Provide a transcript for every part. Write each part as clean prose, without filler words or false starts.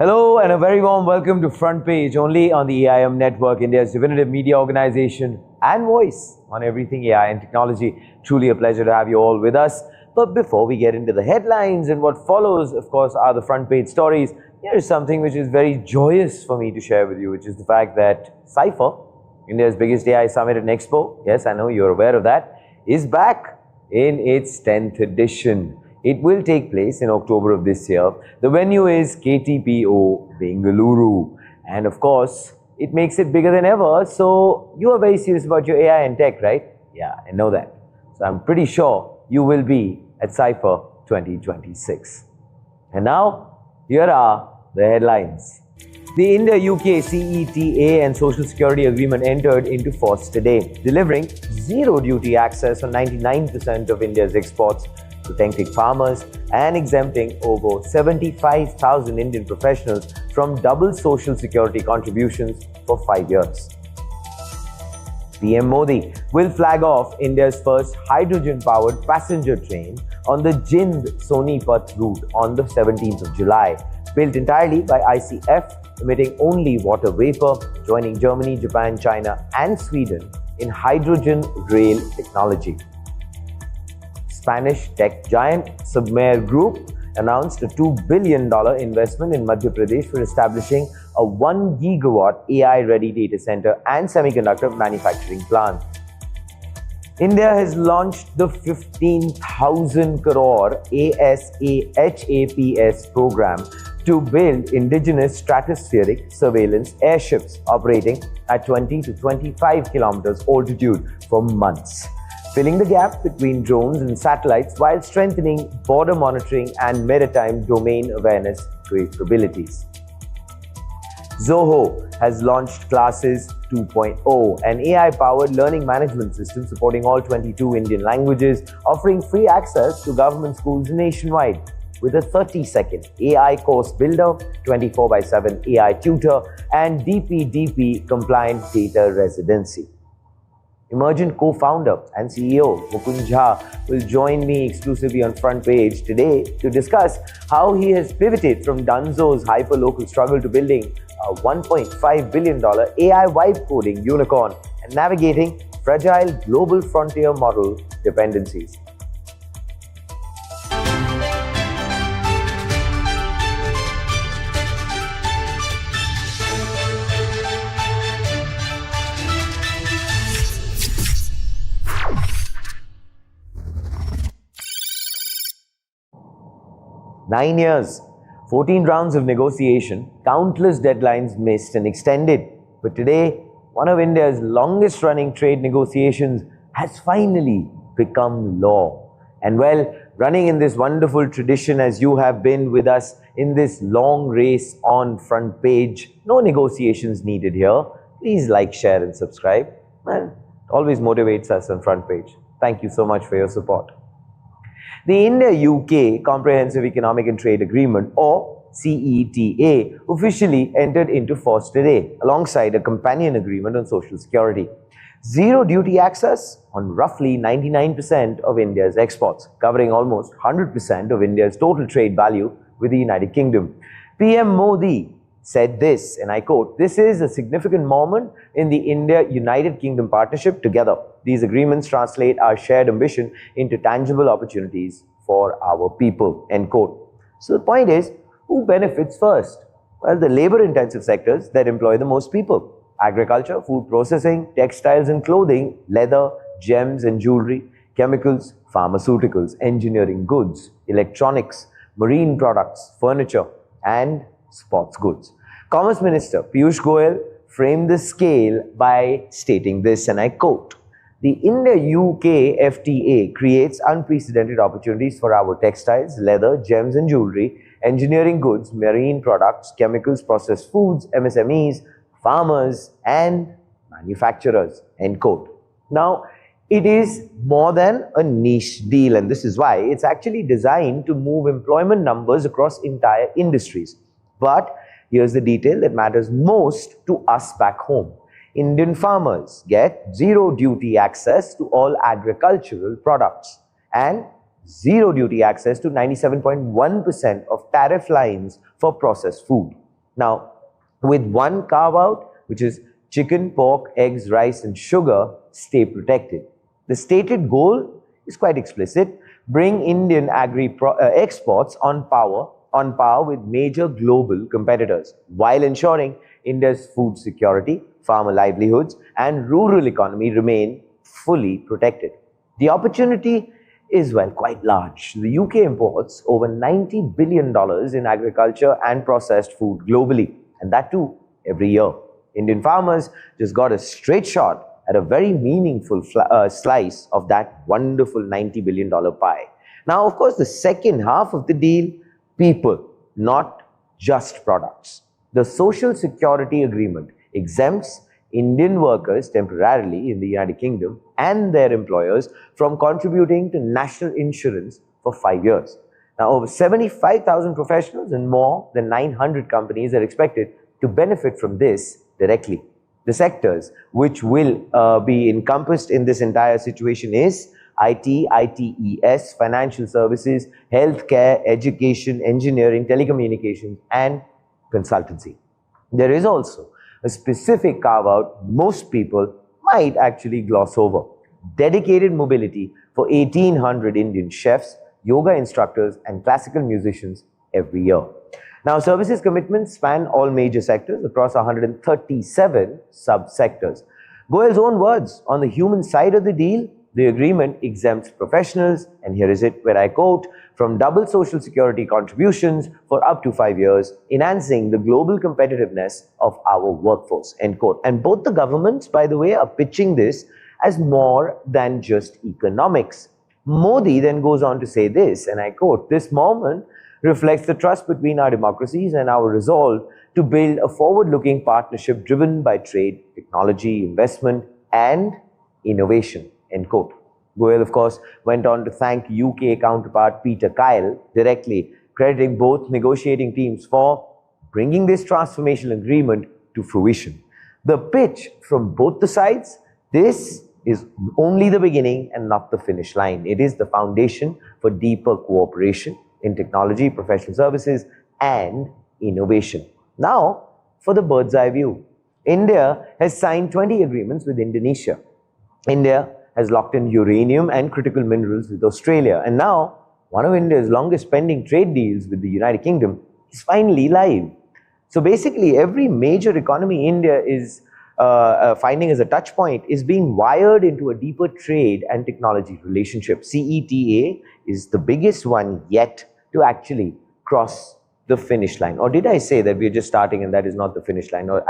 Hello and a very warm welcome to Front Page, only on the AIM Network, India's definitive media organization and voice on everything AI and technology. Truly a pleasure to have you all with us. But before we get into the headlines and what follows, of course, are the front page stories, here is something which is very joyous for me to share with you, which is the fact that Cypher, India's biggest AI summit and expo, yes, I know you're aware of that, is back in its 10th edition. It will take place in October of this year. The venue is KTPO Bengaluru. And of course, it makes it bigger than ever. So you are very serious about your AI and tech, right? Yeah, I know that. So I'm pretty sure you will be at Cypher 2026. And now, here are the headlines. The India-UK CETA and Social Security Agreement entered into force today, delivering zero duty access on 99% of India's exports, protecting farmers and exempting over 75,000 Indian professionals from double social security contributions for 5 years. PM Modi will flag off India's first hydrogen-powered passenger train on the Jind-Sonipat route on the 17th of July, built entirely by ICF, emitting only water vapor, joining Germany, Japan, China and Sweden in hydrogen rail technology. Spanish tech giant Submer Group announced a $2 billion investment in Madhya Pradesh for establishing a 1 gigawatt AI-ready data center and semiconductor manufacturing plant. India has launched the 15,000 crore AS-HAPS program to build indigenous stratospheric surveillance airships operating at 20 to 25 kilometers altitude for months, filling the gap between drones and satellites while strengthening border monitoring and maritime domain awareness capabilities. Zoho has launched Classes 2.0, an AI-powered learning management system supporting all 22 Indian languages, offering free access to government schools nationwide with a 30-second AI course builder, 24/7 AI tutor, and DPDP-compliant data residency. Emergent co-founder and CEO Mukund will join me exclusively on Front Page today to discuss how he has pivoted from Dunzo's hyper-local struggle to building a $1.5 billion AI vibe coding unicorn and navigating fragile global frontier model dependencies. Nine years, 14 rounds of negotiation, countless deadlines missed and extended. But today, one of India's longest running trade negotiations has finally become law. And well, running in this wonderful tradition as you have been with us in this long race on Front Page, no negotiations needed here. Please like, share and subscribe. Man, it always motivates us on Front Page. Thank you so much for your support. The India-UK Comprehensive Economic and Trade Agreement, or CETA, officially entered into force today, alongside a companion agreement on social security. Zero duty access on roughly 99% of India's exports, covering almost 100% of India's total trade value with the United Kingdom. PM Modi said this, and I quote, "This is a significant moment in the India-United Kingdom partnership together. These agreements translate our shared ambition into tangible opportunities for our people," end quote. So the point is, who benefits first? Well, the labor-intensive sectors that employ the most people. Agriculture, food processing, textiles and clothing, leather, gems and jewelry, chemicals, pharmaceuticals, engineering goods, electronics, marine products, furniture, and sports goods. Commerce Minister Piyush Goyal framed the scale by stating this, and I quote, "The India-UK FTA creates unprecedented opportunities for our textiles, leather, gems and jewelry, engineering goods, marine products, chemicals, processed foods, MSMEs, farmers and manufacturers," end quote. Now, it is more than a niche deal, and this is why it's actually designed to move employment numbers across entire industries. But here's the detail that matters most to us back home. Indian farmers get zero duty access to all agricultural products and zero duty access to 97.1% of tariff lines for processed food. Now, with one carve out, which is chicken, pork, eggs, rice, and sugar, stay protected. The stated goal is quite explicit: bring Indian exports on par with major global competitors, while ensuring India's food security, farmer livelihoods, and rural economy remain fully protected. The opportunity is, well, quite large. The UK imports over $90 billion in agriculture and processed food globally, and that too every year. Indian farmers just got a straight shot at a very meaningful slice of that wonderful $90 billion pie. Now, of course, the second half of the deal: people, not just products. The Social Security Agreement exempts Indian workers temporarily in the United Kingdom and their employers from contributing to national insurance for 5 years. Now, over 75,000 professionals and more than 900 companies are expected to benefit from this directly. The sectors which will be encompassed in this entire situation is IT, ITES, financial services, healthcare, education, engineering, telecommunications, and consultancy. There is also a specific carve-out most people might actually gloss over: dedicated mobility for 1,800 Indian chefs, yoga instructors, and classical musicians every year. Now, services commitments span all major sectors across 137 sub-sectors. Goel's own words on the human side of the deal: the agreement exempts professionals, and here is it where I quote, from double social security contributions for up to 5 years, enhancing the global competitiveness of our workforce, end quote. And both the governments, by the way, are pitching this as more than just economics. Modi then goes on to say this, and I quote, this moment reflects the trust between our democracies and our resolve to build a forward-looking partnership driven by trade, technology, investment, and innovation, end quote. Goel, of course, went on to thank UK counterpart Peter Kyle directly, crediting both negotiating teams for bringing this transformational agreement to fruition. The pitch from both the sides: this is only the beginning and not the finish line. It is the foundation for deeper cooperation in technology, professional services, and innovation. Now, for the bird's eye view. India has signed 20 agreements with Indonesia. India has locked in uranium and critical minerals with Australia. And now, one of India's longest pending trade deals with the United Kingdom is finally live. So basically, every major economy India is finding as a touch point is being wired into a deeper trade and technology relationship. CETA is the biggest one yet to actually cross the finish line. Or did I say that we're just starting and that is not the finish line? Or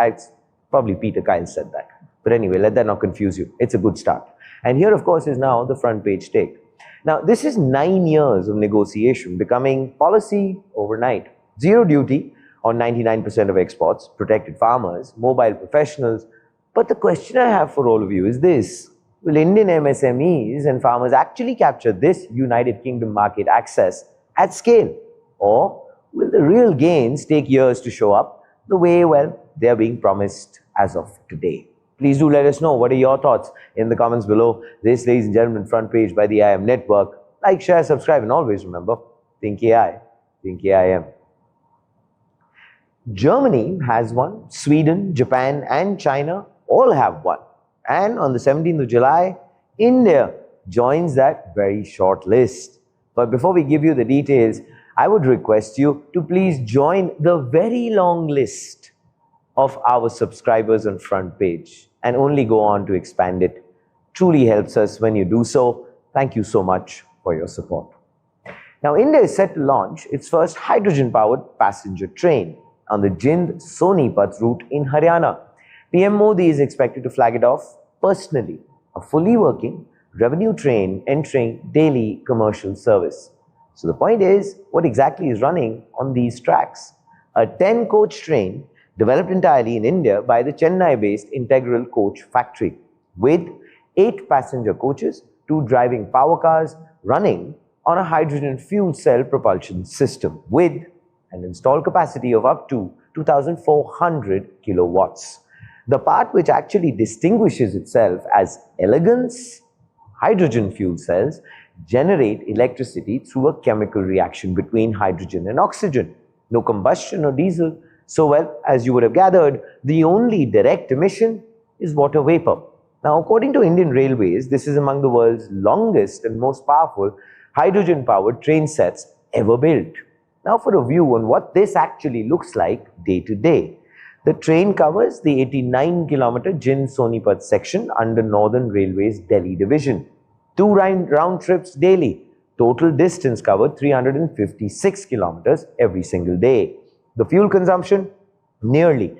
probably Peter Kyle said that. But anyway, let that not confuse you. It's a good start. And here, of course, is now the front page take. Now, this is 9 years of negotiation becoming policy overnight. Zero duty on 99% of exports, protected farmers, mobile professionals. But the question I have for all of you is this: will Indian MSMEs and farmers actually capture this United Kingdom market access at scale? Or will the real gains take years to show up the way, well, they are being promised as of today? Please do let us know what are your thoughts in the comments below. This, ladies and gentlemen, front page by the IM Network. Like, share, subscribe, and always remember, think AI, think AIM. Germany has one, Sweden, Japan, and China all have one. And on the 17th of July, India joins that very short list. But before we give you the details, I would request you to please join the very long list of our subscribers on front page and only go on to expand it. Truly helps us when you do so. Thank you so much for your support. Now, India is set to launch its first hydrogen-powered passenger train on the Jind-Sonipat route in Haryana. PM Modi is expected to flag it off personally, a fully working revenue train entering daily commercial service. So the point is, what exactly is running on these tracks? A 10-coach train developed entirely in India by the Chennai-based Integral Coach Factory, with 8 passenger coaches, 2 driving power cars running on a hydrogen fuel cell propulsion system with an installed capacity of up to 2,400 kilowatts. The part which actually distinguishes itself as elegance: hydrogen fuel cells generate electricity through a chemical reaction between hydrogen and oxygen. No combustion or diesel, So, well, as you would have gathered, the only direct emission is water vapor. Now, according to Indian Railways, this is among the world's longest and most powerful hydrogen-powered train sets ever built. Now, for a view on what this actually looks like day to day. The train covers the 89-kilometer Jind-Sonipat section under Northern Railway's Delhi division. 2 round trips daily. Total distance covered 356 kilometers every single day. The fuel consumption, nearly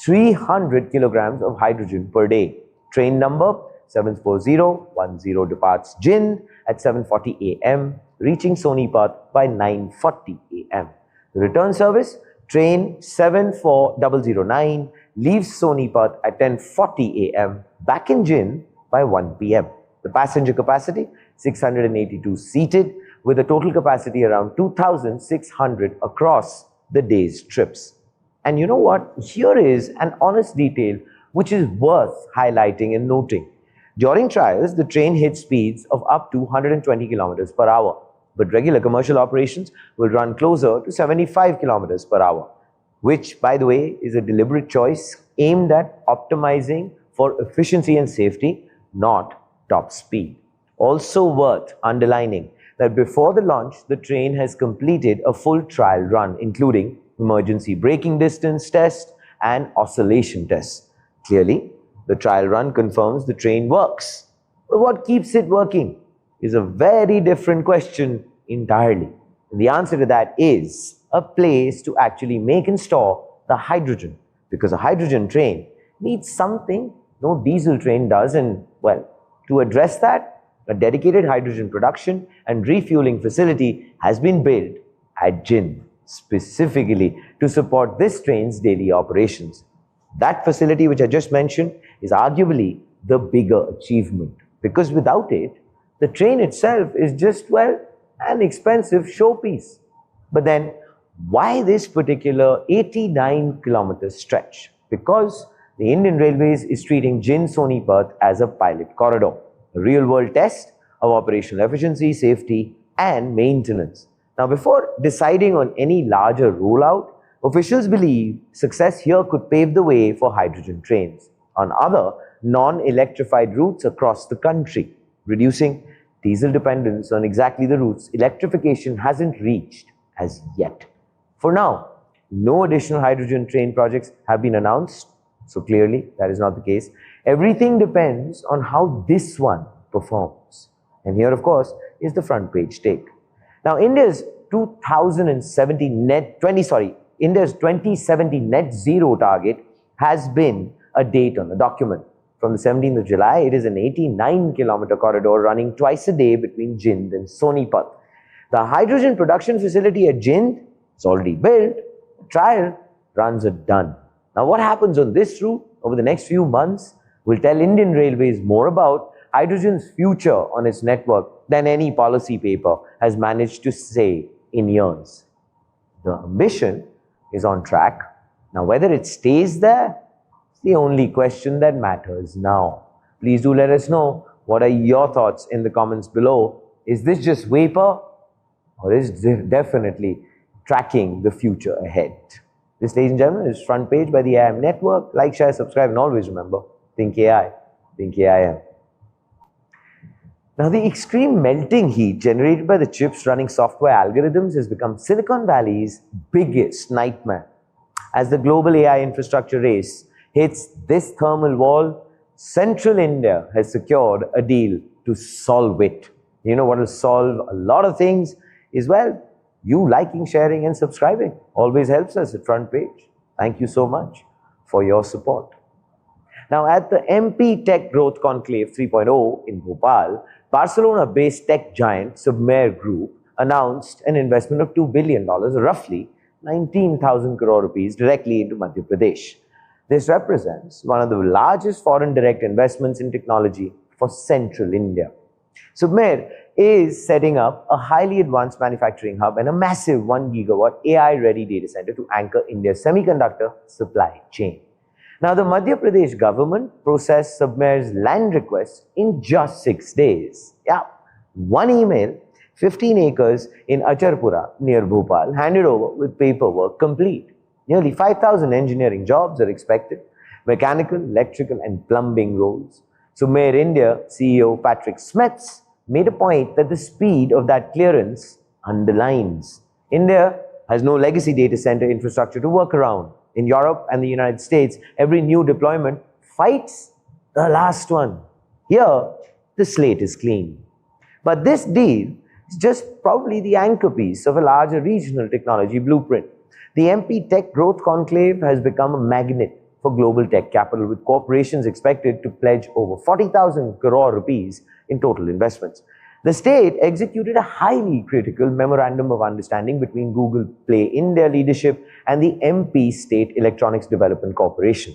300 kilograms of hydrogen per day. Train number 74010 departs Jind at 7:40 a.m., reaching Sonipat by 9:40 a.m. The return service, train 74009 leaves Sonipat at 10:40 a.m., back in Jind by 1 p.m. The passenger capacity, 682 seated, with a total capacity around 2,600 across the day's trips. And you know what? Here is an honest detail which is worth highlighting and noting. During trials, the train hit speeds of up to 120 kilometers per hour, but regular commercial operations will run closer to 75 kilometers per hour, which, by the way, is a deliberate choice aimed at optimizing for efficiency and safety, not top speed. Also worth underlining that before the launch, the train has completed a full trial run, including emergency braking distance test and oscillation tests. Clearly, the trial run confirms the train works. But what keeps it working is a very different question entirely. And the answer to that is a place to actually make and store the hydrogen, because a hydrogen train needs something no diesel train does, and well, to address that, a dedicated hydrogen production and refueling facility has been built at Jind, specifically to support this train's daily operations. That facility which I just mentioned is arguably the bigger achievement, because without it, the train itself is just, well, an expensive showpiece. But then, why this particular 89-kilometer stretch? Because the Indian Railways is treating Jind-Sonipat as a pilot corridor, a real-world test of operational efficiency, safety, and maintenance. Now, before deciding on any larger rollout, officials believe success here could pave the way for hydrogen trains on other non-electrified routes across the country, reducing diesel dependence on exactly the routes electrification hasn't reached as yet. For now, no additional hydrogen train projects have been announced, so clearly that is not the case. Everything depends on how this one performs. And here, of course, is the front page take. Now, India's 2070 net zero target has been a date on the document. From the 17th of July, it is an 89-kilometer corridor running twice a day between Jind and Sonipat. The hydrogen production facility at Jind is already built. Trial runs are done. Now, what happens on this route over the next few months will tell Indian Railways more about hydrogen's future on its network than any policy paper has managed to say in years. The ambition is on track. Now, whether it stays there is the only question that matters now. Please do let us know what are your thoughts in the comments below. Is this just vapor, or is it definitely tracking the future ahead? This, ladies and gentlemen, is Front Page by the IIM Network. Like, share, subscribe, and always remember, think AI, think AIM. Now, the extreme melting heat generated by the chips running software algorithms has become Silicon Valley's biggest nightmare. As the global AI infrastructure race hits this thermal wall, Central India has secured a deal to solve it. You know what will solve a lot of things is, well, you liking, sharing, and subscribing always helps us at Front Page. Thank you so much for your support. Now, at the MP Tech Growth Conclave 3.0 in Bhopal, Barcelona-based tech giant Submer Group announced an investment of $2 billion, roughly 19,000 crore rupees, directly into Madhya Pradesh. This represents one of the largest foreign direct investments in technology for Central India. Submer is setting up a highly advanced manufacturing hub and a massive 1 gigawatt AI-ready data center to anchor India's semiconductor supply chain. Now, the Madhya Pradesh government processed Submer's land request in just 6 days. Yeah, one email, 15 acres in Acharpura near Bhopal, handed over with paperwork complete. Nearly 5,000 engineering jobs are expected, mechanical, electrical and plumbing roles. Submer India CEO Patrick Smets made a point that the speed of that clearance underlines India has no legacy data center infrastructure to work around. In Europe and the United States, every new deployment fights the last one. Here, the slate is clean. But this deal is just probably the anchor piece of a larger regional technology blueprint. The MP Tech Growth Conclave has become a magnet for global tech capital, with corporations expected to pledge over 40,000 crore rupees in total investments. The state executed a highly critical memorandum of understanding between Google Play India leadership and the MP State Electronics Development Corporation.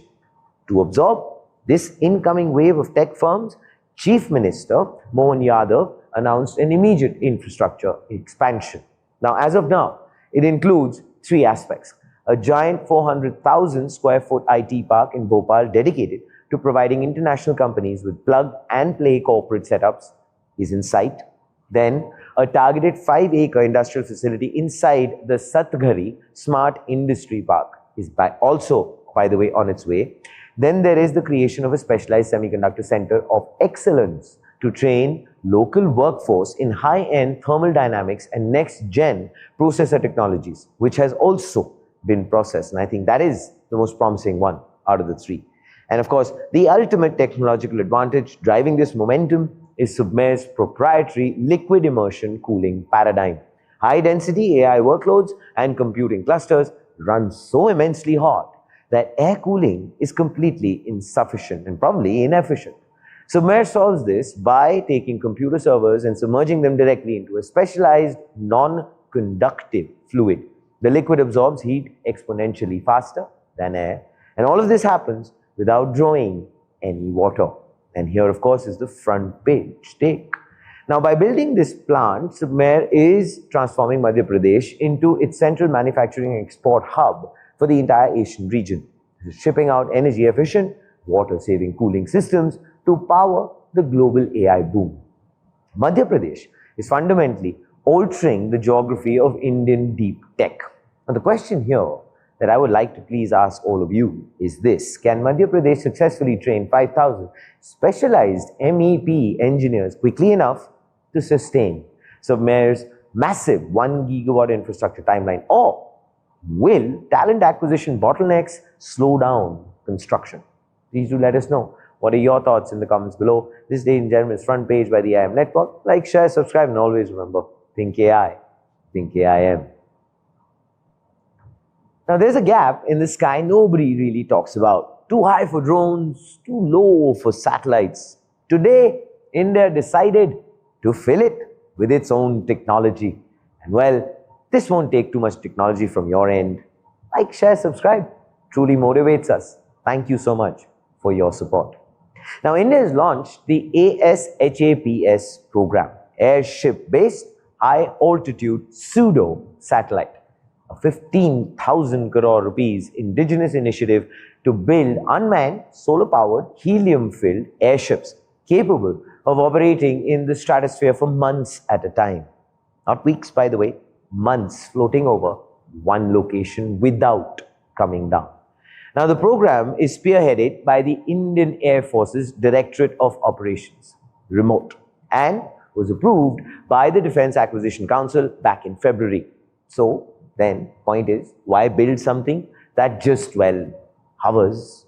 To absorb this incoming wave of tech firms, Chief Minister Mohan Yadav announced an immediate infrastructure expansion. Now, as of now, it includes three aspects. A giant 400,000 square foot IT park in Bhopal dedicated to providing international companies with plug-and-play corporate setups is in sight. Then, a targeted 5-acre industrial facility inside the Satghari Smart Industry Park is also, by the way, on its way. Then there is the creation of a specialized semiconductor center of excellence to train local workforce in high-end thermal dynamics and next-gen processor technologies, which has also been processed. And I think that is the most promising one out of the three. And of course, the ultimate technological advantage driving this momentum is Submer's proprietary liquid immersion cooling paradigm. High-density AI workloads and computing clusters run so immensely hot that air cooling is completely insufficient and probably inefficient. Submer solves this by taking computer servers and submerging them directly into a specialized non-conductive fluid. The liquid absorbs heat exponentially faster than air, and all of this happens without drawing any water. And here, of course, is the front page take. Now, by building this plant, Submer is transforming Madhya Pradesh into its central manufacturing export hub for the entire Asian region, shipping out energy-efficient, water-saving cooling systems to power the global AI boom. Madhya Pradesh is fundamentally altering the geography of Indian deep tech. Now, the question here that I would like to please ask all of you is this: can Madhya Pradesh successfully train 5,000 specialized MEP engineers quickly enough to sustain Submer's massive 1 gigawatt infrastructure timeline, or will talent acquisition bottlenecks slow down construction? Please do let us know. What are your thoughts in the comments below? This is, ladies and gentlemen, Front Page by the IM Network. Like, share, subscribe, and always remember, think AI, think AIM. Now, there's a gap in the sky nobody really talks about. Too high for drones, too low for satellites. Today, India decided to fill it with its own technology. And well, this won't take too much technology from your end. Like, share, subscribe. Truly motivates us. Thank you so much for your support. Now, India has launched the AS-HAPS program, airship-based high-altitude pseudo-satellite, a 15,000 crore rupees indigenous initiative to build unmanned, solar-powered, helium-filled airships capable of operating in the stratosphere for months at a time. Not weeks, by the way, months, floating over one location without coming down. Now, the program is spearheaded by the Indian Air Force's Directorate of Operations, Remote, and was approved by the Defense Acquisition Council back in February. So, then, point is, why build something that just, well, hovers?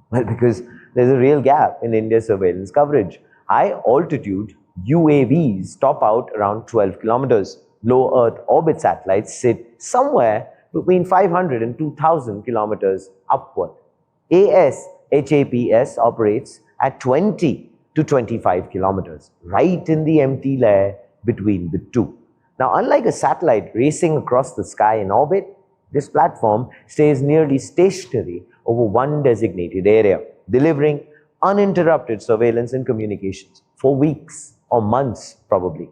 Well, because there's a real gap in India's surveillance coverage. High-altitude UAVs top out around 12 kilometers. Low Earth orbit satellites sit somewhere between 500 and 2,000 kilometers upward. AS-HAPS operates at 20 to 25 kilometers, right in the empty layer between the two. Now, unlike a satellite racing across the sky in orbit, this platform stays nearly stationary over one designated area, delivering uninterrupted surveillance and communications for weeks or months probably.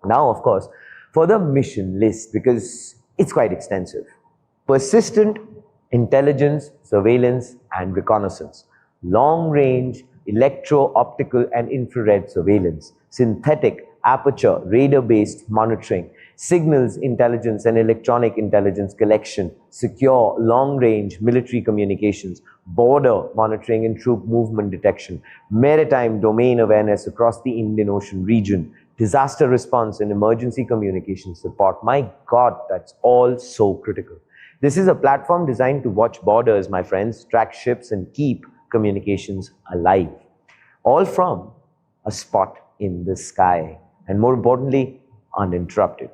Now, of course, for the mission list, because it's quite extensive. Persistent intelligence, surveillance, and reconnaissance. Long-range electro-optical and infrared surveillance. Synthetic aperture radar-based monitoring. signals intelligence and electronic intelligence collection, secure long-range military communications, border monitoring and troop movement detection, maritime domain awareness across the Indian Ocean region, disaster response and emergency communication support. My God, that's all so critical. This is a platform designed to watch borders, my friends, track ships and keep communications alive. All from a spot in the sky, and more importantly, uninterrupted.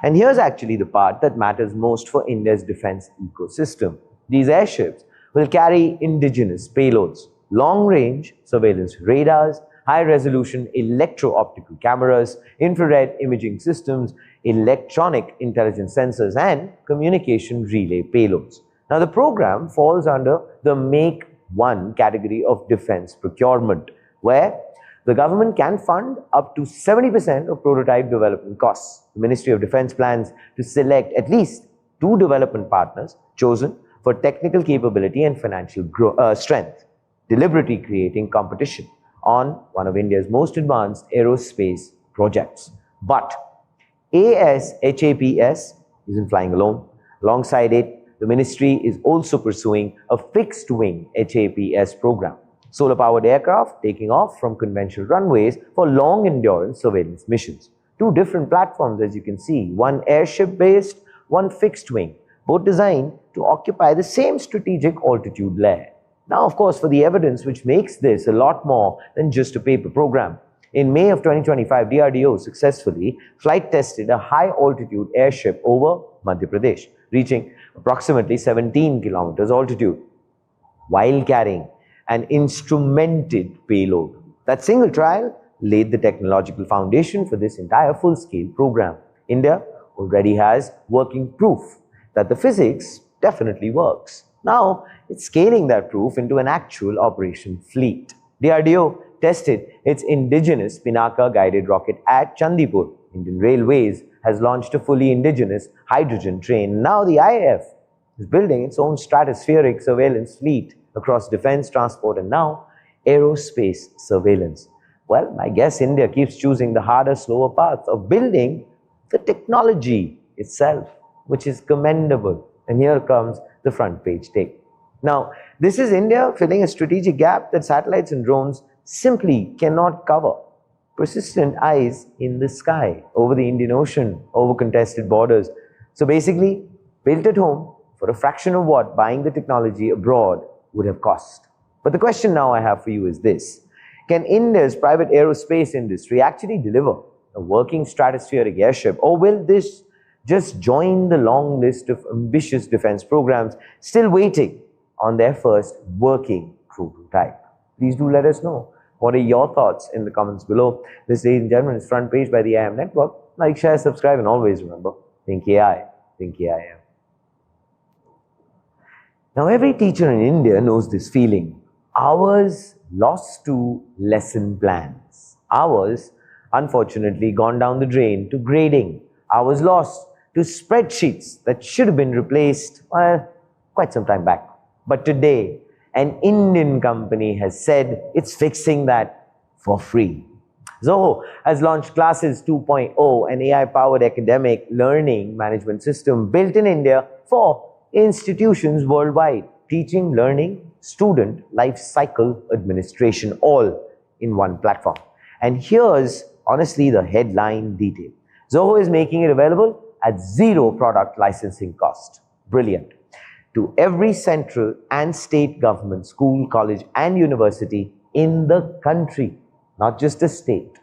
And here's actually the part that matters most for India's defense ecosystem. These airships will carry indigenous payloads, long-range surveillance radars, high-resolution electro-optical cameras, infrared imaging systems, electronic intelligence sensors, and communication relay payloads. Now, the program falls under the Make One category of defense procurement, where the government can fund up to 70% of prototype development costs. The Ministry of Defense plans to select at least 2 development partners chosen for technical capability and financial strength, deliberately creating competition on one of India's most advanced aerospace projects. But AS-HAPS isn't flying alone. Alongside it, the ministry is also pursuing a fixed-wing HAPS program, solar-powered aircraft taking off from conventional runways for long-endurance surveillance missions. 2 different platforms, as you can see, one airship-based, one fixed-wing, both designed to occupy the same strategic altitude layer. Now, of course, for the evidence which makes this a lot more than just a paper program, in May of 2025, DRDO successfully flight tested a high-altitude airship over Madhya Pradesh, reaching approximately 17 kilometers altitude, while carrying an instrumented payload. That single trial laid the technological foundation for this entire full-scale program. India already has working proof that the physics definitely works. Now, it's scaling that proof into an actual operation fleet. DRDO tested its indigenous Pinaka guided rocket at Chandipur. Indian Railways has launched a fully indigenous hydrogen train. Now the IAF is building its own stratospheric surveillance fleet across defense, transport, and now aerospace surveillance. Well, I guess India keeps choosing the harder, slower path of building the technology itself, which is commendable. And here comes the front page take. Now, this is India filling a strategic gap that satellites and drones simply cannot cover. Persistent eyes in the sky, over the Indian Ocean, over contested borders. So basically, built at home for a fraction of what buying the technology abroad would have cost. But the question now I have for you is this: can India's private aerospace industry actually deliver a working stratospheric airship, or will this just join the long list of ambitious defense programs still waiting on their first working prototype? Please do let us know. What are your thoughts in the comments below? This, ladies and gentlemen, is Front Page by the IIM Network. Like, share, subscribe, and always remember, think AI, think AIM. Now, every teacher in India knows this feeling. Hours lost to lesson plans. Hours, unfortunately, gone down the drain to grading. Hours lost to spreadsheets that should have been replaced, well, quite some time back. But today, an Indian company has said it's fixing that for free. Zoho has launched Classes 2.0, an AI-powered academic learning management system built in India for institutions worldwide, teaching, learning, student life cycle administration, all in one platform. And here's honestly the headline detail. Zoho is making it available at 0 product licensing cost. Brilliant. To every central and state government, school, college, and university in the country, not just a state.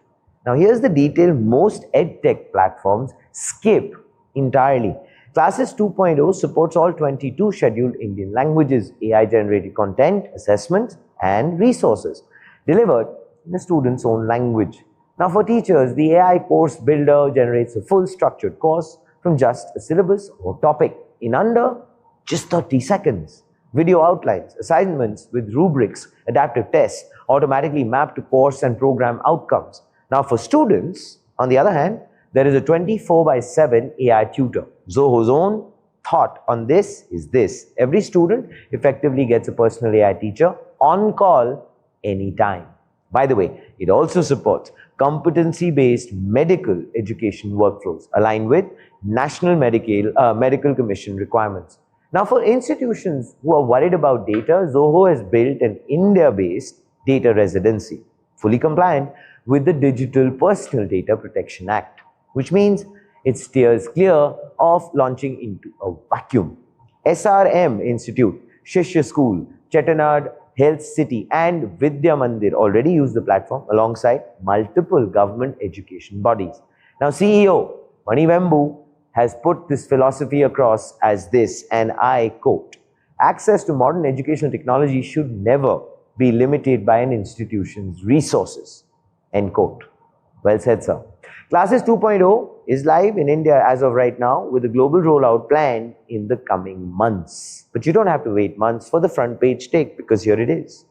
Now, here's the detail most edtech platforms skip entirely. Classes 2.0 supports all 22 scheduled Indian languages, AI-generated content, assessments, and resources delivered in the student's own language. Now, for teachers, the AI course builder generates a full structured course from just a syllabus or topic in under just 30 seconds. Video outlines, assignments with rubrics, adaptive tests automatically map to course and program outcomes. Now, for students, on the other hand, there is a 24/7 AI tutor. Zoho's own thought on this is this: every student effectively gets a personal AI teacher on call anytime. By the way, it also supports competency-based medical education workflows aligned with National Medical Commission requirements. Now, for institutions who are worried about data, Zoho has built an India-based data residency, fully compliant with the Digital Personal Data Protection Act, which means it steers clear of launching into a vacuum. SRM Institute, Shishya School, Chettinad Health City and Vidya Mandir already use the platform alongside multiple government education bodies. Now, CEO Mani Vembu has put this philosophy across as this, and I quote, "Access to modern educational technology should never be limited by an institution's resources." End quote. Well said, sir. Classes 2.0 is live in India as of right now with a global rollout planned in the coming months. But you don't have to wait months for the front page take, because here it is.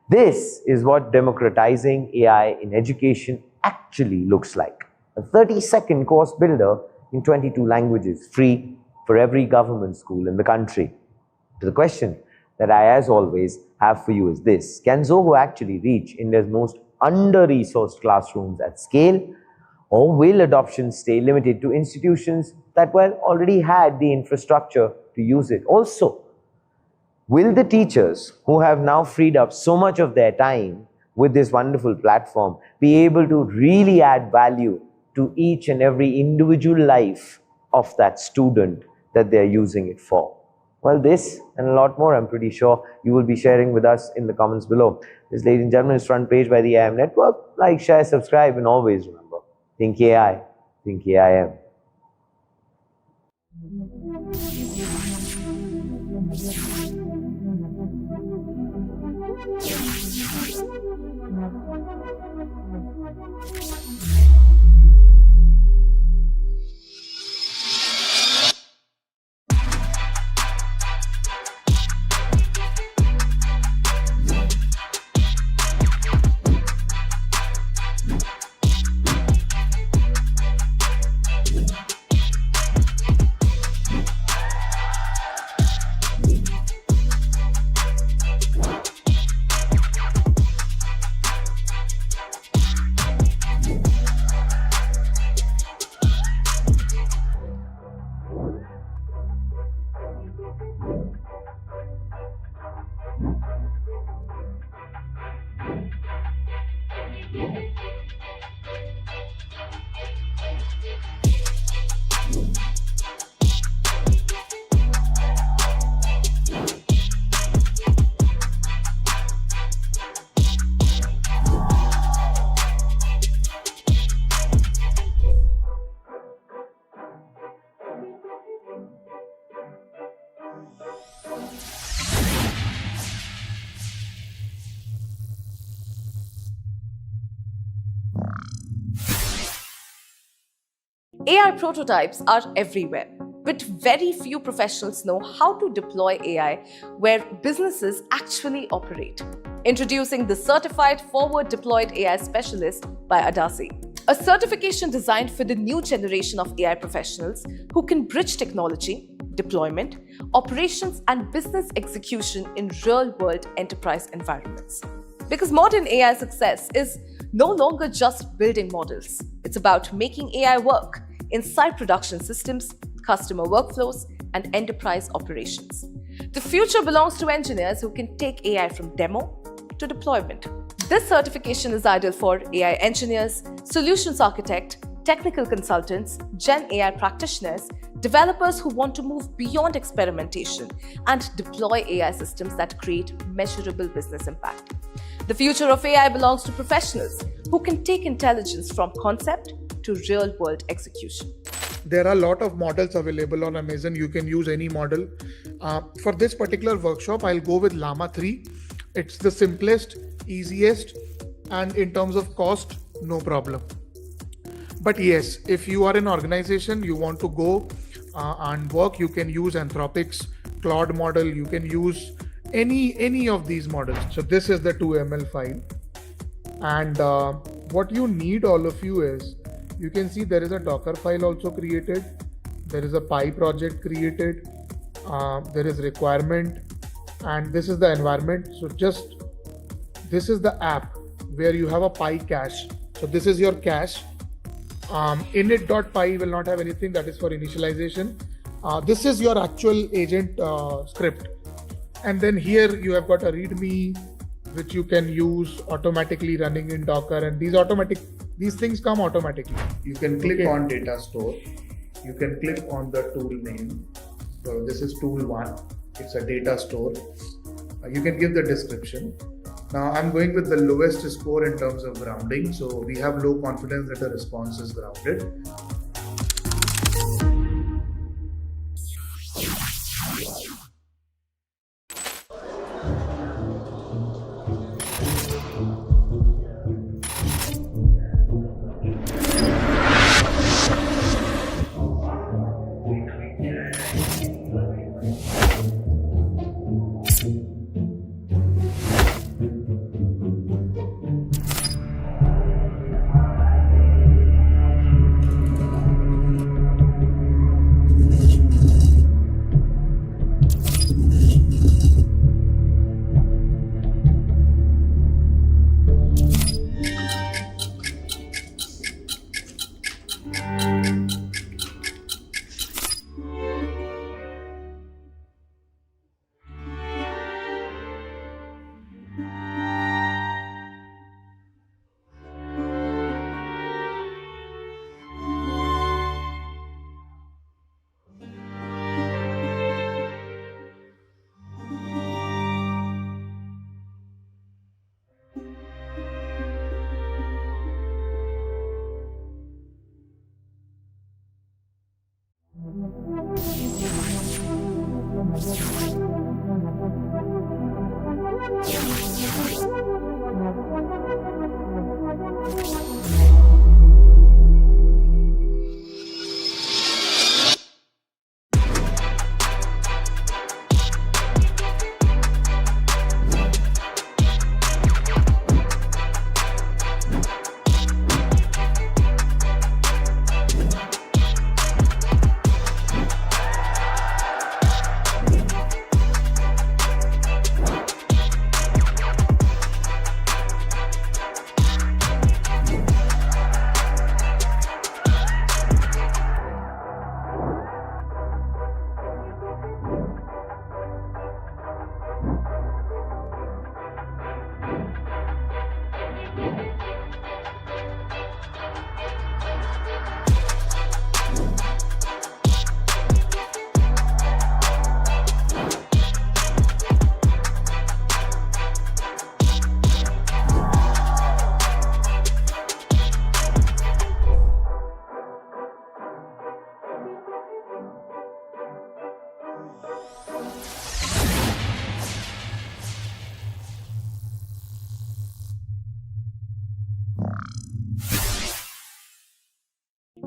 This is what democratizing AI in education actually looks like. A 30-second course builder in 22 languages, free for every government school in the country. So the question that I, as always, have for you is this: can Zoho actually reach India's most under-resourced classrooms at scale? Or will adoption stay limited to institutions that, well, already had the infrastructure to use it? Also, will the teachers who have now freed up so much of their time with this wonderful platform be able to really add value to each and every individual life of that student that they're using it for? Well, this and a lot more, I'm pretty sure you will be sharing with us in the comments below. This, ladies and gentlemen, is Front Page by the IIM Network. Like, share, subscribe, and always remember, think AI, think AIM. AI prototypes are everywhere, but very few professionals know how to deploy AI where businesses actually operate. Introducing the Certified Forward Deployed AI Specialist by Adasi, a certification designed for the new generation of AI professionals who can bridge technology, deployment, operations, and business execution in real-world enterprise environments. Because modern AI success is no longer just building models. It's about making AI work inside production systems, customer workflows, and enterprise operations. The future belongs to engineers who can take AI from demo to deployment. This certification is ideal for AI engineers, solutions architects, technical consultants, Gen AI practitioners, developers who want to move beyond experimentation and deploy AI systems that create measurable business impact. The future of AI belongs to professionals who can take intelligence from concept to real-world execution. There are a lot of models available on Amazon. You can use any model. For this particular workshop, I'll go with Llama 3. It's the simplest, easiest, and in terms of cost, no problem. But yes, if you are an organization, you want to go and work, you can use Anthropic's Claude model. You can use any of these models. So this is the 2ML file. And what you need, all of you, is you can see there is a Docker file also created. There is a Pi project created. There is requirement, and this is the environment. So just this is the app where you have a py cache. So this is your cache. Init.py will not have anything, that is for initialization. This is your actual agent script. And then here you have got a readme, which you can use automatically running in Docker, and these things come automatically. You can click on data store. You can click on the tool name. So this is tool 1. It's a data store. You can give the description. Now I'm going with the lowest score in terms of grounding. So we have low confidence that the response is grounded.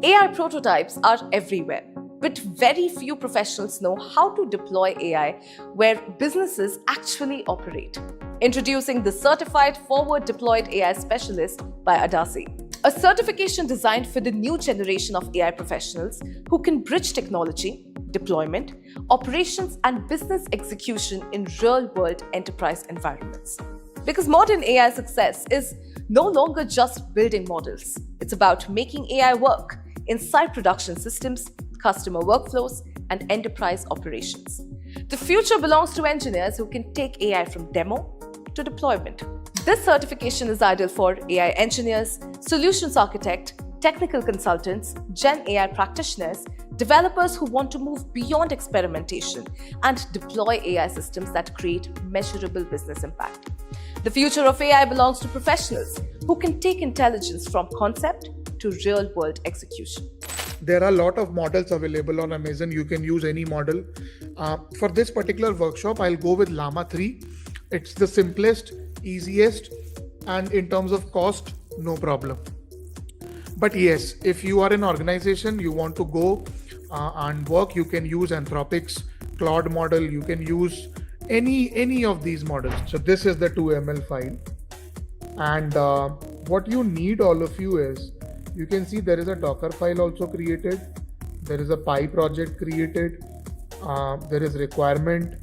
AI prototypes are everywhere, but very few professionals know how to deploy AI where businesses actually operate. Introducing the Certified Forward Deployed AI Specialist by Adasi, a certification designed for the new generation of AI professionals who can bridge technology, deployment, operations, and business execution in real-world enterprise environments. Because modern AI success is no longer just building models. It's about making AI work inside production systems, customer workflows, and enterprise operations. The future belongs to engineers who can take AI from demo to deployment. This certification is ideal for AI engineers, solutions architects, technical consultants, Gen AI practitioners, developers who want to move beyond experimentation and deploy AI systems that create measurable business impact. The future of AI belongs to professionals who can take intelligence from concept to real-world execution. There are a lot of models available on Amazon. You can use any model. For this particular workshop, I'll go with Llama 3. It's the simplest, easiest, and in terms of cost, no problem. But yes, if you are an organization, you want to go and work, you can use Anthropic's Claude model. You can use any of these models. So this is the 2ml file. And what you need, all of you, is you can see there is a Docker file also created. There is a Py project created. There is requirement,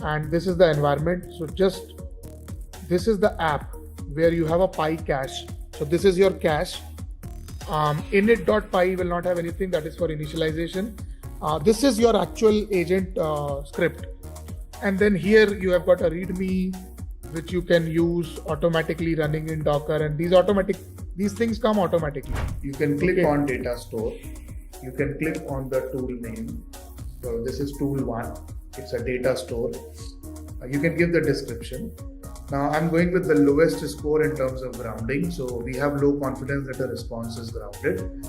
and this is the environment. So just this is the app where you have a py cache. So this is your cache. Init.py will not have anything, that is for initialization. This is your actual agent script. And then here you have got a readme, which you can use automatically running in Docker. And these things come automatically. You can click on data store. You can click on the tool name. So this is tool 1. It's a data store. You can give the description. Now I'm going with the lowest score in terms of grounding. So we have low confidence that the response is grounded.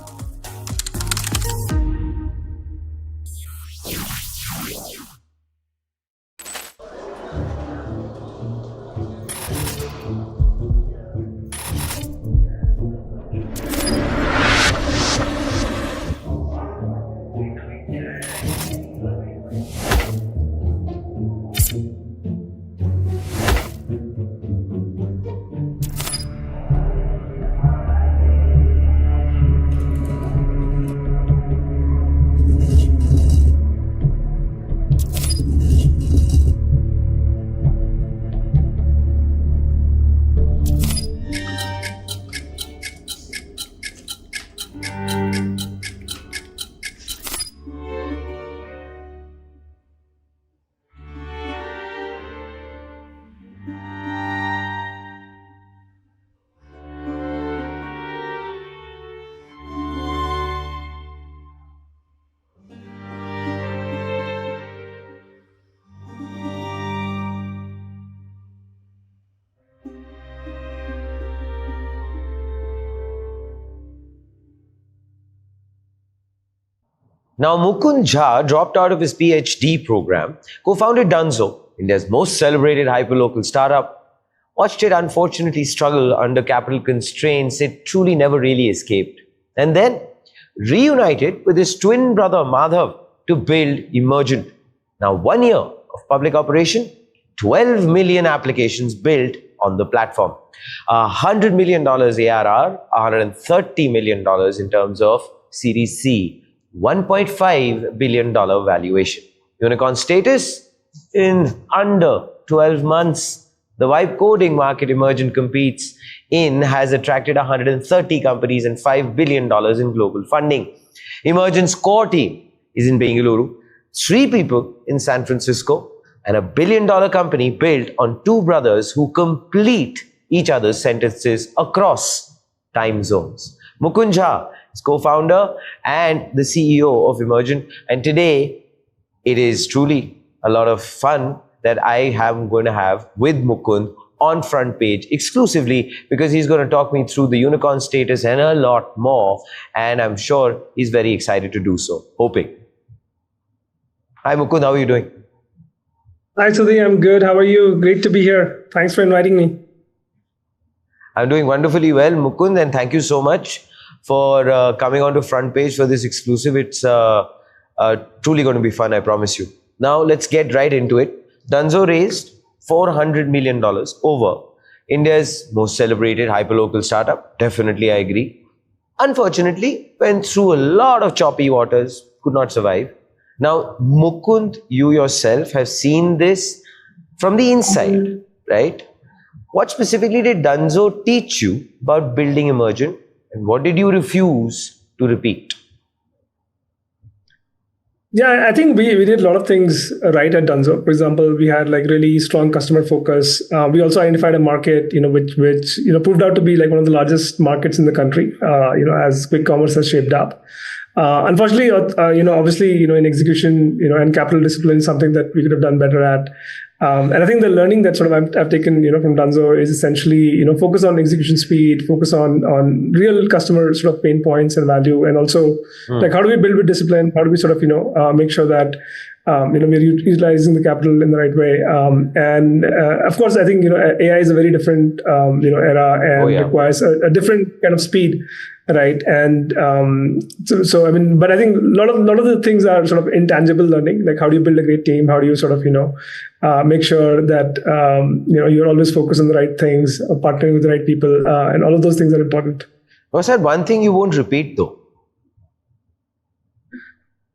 Now, Mukund Jha dropped out of his PhD program, co-founded Dunzo, India's most celebrated hyperlocal startup, watched it unfortunately struggle under capital constraints it truly never really escaped, and then reunited with his twin brother Madhav to build Emergent. Now, 1 year of public operation, 12 million applications built on the platform. $100 million ARR, $130 million in terms of Series C, $1.5 billion valuation. Unicorn status in under 12 months. The vibe coding market Emergent competes in has attracted 130 companies and $5 billion in global funding. Emergent's core team is in Bengaluru, 3 people in San Francisco, and $1 billion company built on 2 brothers who complete each other's sentences across time zones. Mukund Jha is co-founder and the CEO of Emergent, and today it is truly a lot of fun that I am going to have with Mukund on Front Page exclusively, because he's going to talk me through the unicorn status and a lot more, and I'm sure he's very excited to do so. Hoping. Hi Mukund, how are you doing? Hi Sudhi, I'm good. How are you? Great to be here. Thanks for inviting me. I'm doing wonderfully well, Mukund, and thank you so much for coming on to Front Page for this exclusive. It's truly going to be fun, I promise you. Now let's get right into it. Dunzo raised $400 million over India's most celebrated hyperlocal startup. Definitely, I agree. Unfortunately, went through a lot of choppy waters, could not survive. Now, Mukund, you yourself have seen this from the inside, right? What specifically did Dunzo teach you about building Emergent, and what did you refuse to repeat? Yeah, I think we did a lot of things right at Dunzo. For example, we had like really strong customer focus. We also identified a market, which proved out to be like one of the largest markets in the country, as quick commerce has shaped up. Unfortunately, obviously, in execution, and capital discipline is something that we could have done better at. And I think the learning that sort of I've taken, from Dunzo is essentially, focus on execution speed, focus on real customer sort of pain points and value, and also like how do we build with discipline? How do we sort of, make sure that we're utilizing the capital in the right way? And of course, I think AI is a very different era and requires a different kind of speed. Right. And so I mean, but I think a lot of the things are sort of intangible learning, like how do you build a great team? How do you sort of, make sure that, you're always focused on the right things, partnering with the right people, and all of those things are important. What's that one thing you won't repeat though?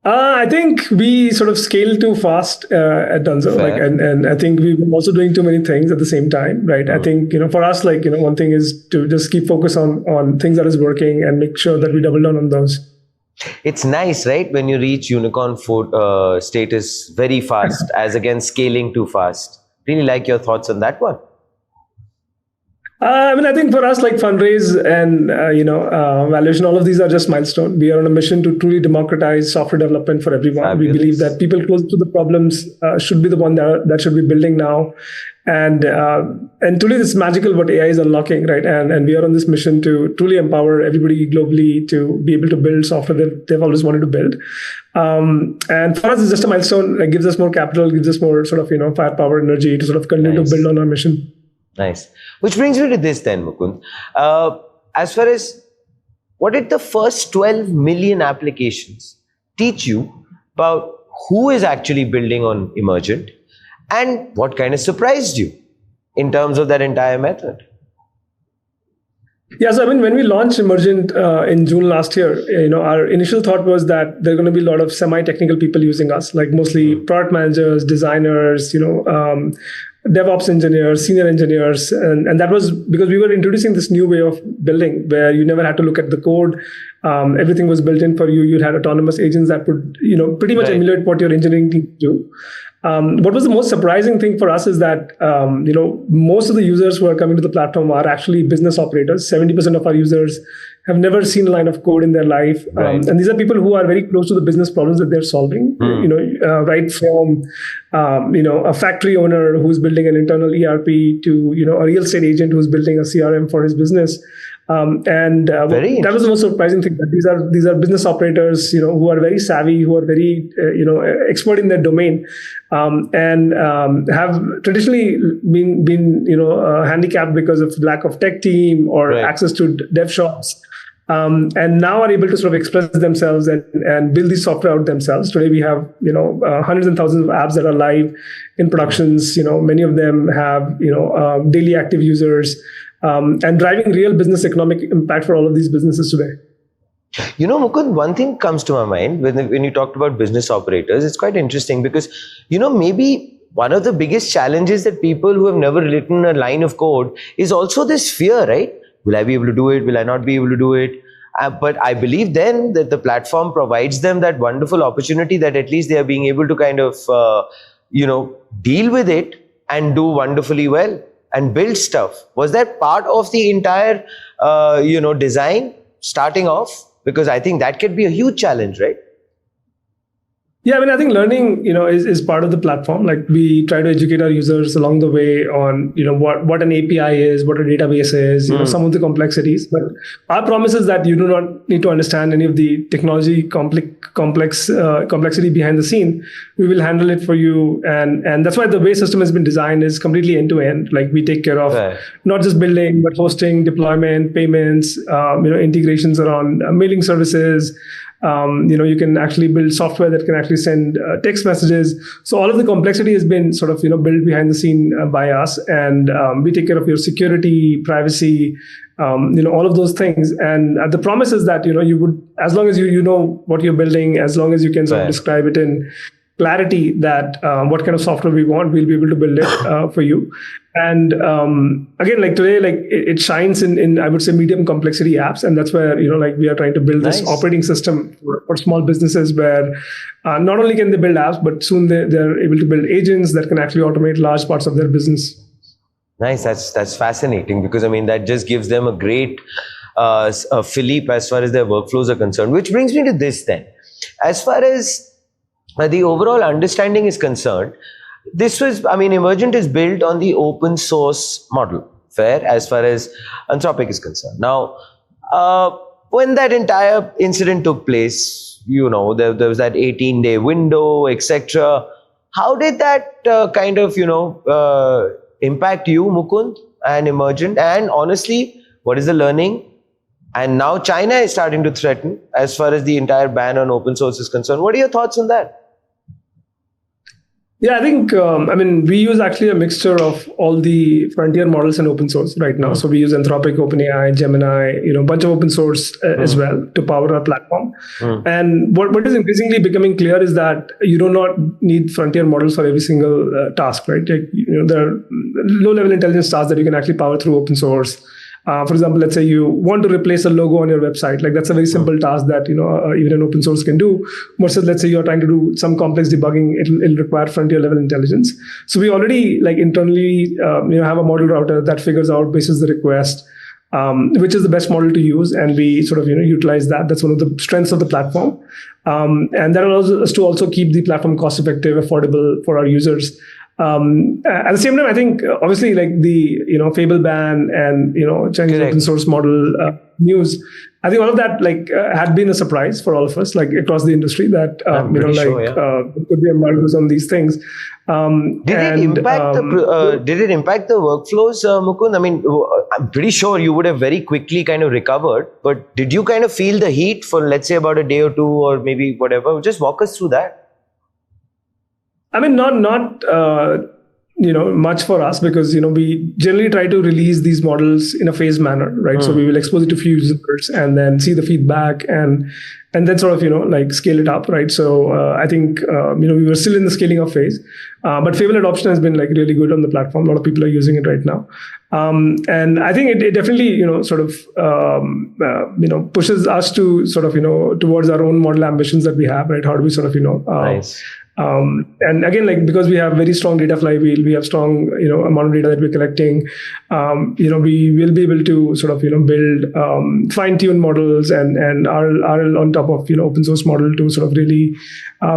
I think we sort of scaled too fast at Dunzo, Fair. and I think we were also doing too many things at the same time, right? I think for us, one thing is to just keep focus on things that is working and make sure that we double down on those. It's nice, right? When you reach unicorn status very fast, as against scaling too fast. Really like your thoughts on that one. I think for us, fundraise and valuation, all of these are just milestone. We are on a mission to truly democratize software development for everyone. Fabulous. We believe that people close to the problems should be the one that should be building now, and truly this magical what AI is unlocking, right? And we are on this mission to truly empower everybody globally to be able to build software that they've always wanted to build. And for us, it's just a milestone. It gives us more capital, gives us more sort of firepower, energy to sort of continue to build on our mission. Nice. Which brings me to this then, Mukund. As far as what did the first 12 million applications teach you about who is actually building on Emergent and what kind of surprised you in terms of that entire method? Yeah, so when we launched Emergent in June last year, our initial thought was that there are going to be a lot of semi-technical people using us, like mostly product managers, designers, DevOps engineers, senior engineers, and that was because we were introducing this new way of building where you never had to look at the code. Everything was built in for you. You had autonomous agents that would, pretty much emulate what your engineering team do. What was the most surprising thing for us is that, most of the users who are coming to the platform are actually business operators. 70% of our users have never seen a line of code in their life. And these are people who are very close to the business problems that they're solving, right from, a factory owner who's building an internal ERP to, a real estate agent who's building a CRM for his business. That was the most surprising thing, that these are business operators, who are very savvy, who are very, expert in their domain, and have traditionally been handicapped because of lack of tech team or access to dev shops. And now are able to sort of express themselves and build the software out themselves. Today we have hundreds and thousands of apps that are live in productions. Many of them have daily active users. And driving real business economic impact for all of these businesses today. Mukund, one thing comes to my mind when you talked about business operators. It's quite interesting because, maybe one of the biggest challenges that people who have never written a line of code is also this fear, right? Will I be able to do it? Will I not be able to do it? But I believe then that the platform provides them that wonderful opportunity that at least they are being able to kind of, deal with it and do wonderfully well and build stuff. Was that part of the entire, design starting off? Because I think that could be a huge challenge, right? Yeah, I think learning, is part of the platform. Like we try to educate our users along the way on, what an API is, what a database is, some of the complexities. But our promise is that you do not need to understand any of the technology complexity behind the scene. We will handle it for you, and that's why the way system has been designed is completely end to end. Like we take care of not just building, but hosting, deployment, payments, integrations around mailing services. You can actually build software that can actually send text messages. So all of the complexity has been sort of, built behind the scene by us. And we take care of your security, privacy, all of those things. And the promise is that, you would, as long as you know what you're building, as long as you can sort of describe it in clarity that what kind of software we want, we'll be able to build it for you. And again, like today, it shines in I would say medium complexity apps, and that's where we are trying to build this operating system for small businesses where not only can they build apps, but soon they're able to build agents that can actually automate large parts of their business. Nice, that's fascinating because that just gives them a great fillip as far as their workflows are concerned. Which brings me to this then, as far as the overall understanding is concerned, this was, Emergent is built on the open source model, fair, as far as Anthropic is concerned. Now, when that entire incident took place, there was that 18-day window, etc. How did that kind of, impact you, Mukund, and Emergent? And honestly, what is the learning? And now China is starting to threaten as far as the entire ban on open source is concerned. What are your thoughts on that? Yeah, I think, we use actually a mixture of all the frontier models and open source right now. So we use Anthropic, OpenAI, Gemini, a bunch of open source as well to power our platform. And what is increasingly becoming clear is that you do not need frontier models for every single task, right? Like, there are low-level intelligence tasks that you can actually power through open source. For example, let's say you want to replace a logo on your website. Like, that's a very simple task that even an open source can do. Versus, let's say you're trying to do some complex debugging, it'll require frontier level intelligence. So we already internally have a model router that figures out basis the request, which is the best model to use, and we sort of utilize that. That's one of the strengths of the platform, and that allows us to also keep the platform cost effective, affordable for our users. At the same time, I think obviously like the Fable ban and Chinese open source model news, I think all of that had been a surprise for all of us, like across the industry, that could be embargoes on these things. Did it impact the workflows, Mukund? I mean, I'm pretty sure you would have very quickly kind of recovered, but did you kind of feel the heat for, let's say, about a day or two, or maybe whatever? Just walk us through that. I mean, not much for us, because we generally try to release these models in a phased manner, right? So we will expose it to few users and then see the feedback and then sort of scale it up, right? So I think we were still in the scaling up phase, but Fable adoption has been really good on the platform. A lot of people are using it right now, and I think it definitely sort of pushes us to sort of towards our own model ambitions that we have, right? How do we sort of Nice. And again, because we have very strong data flywheel, we have strong, amount of data that we're collecting. We will be able to sort of, build fine-tuned models and are on top of, open source model to sort of really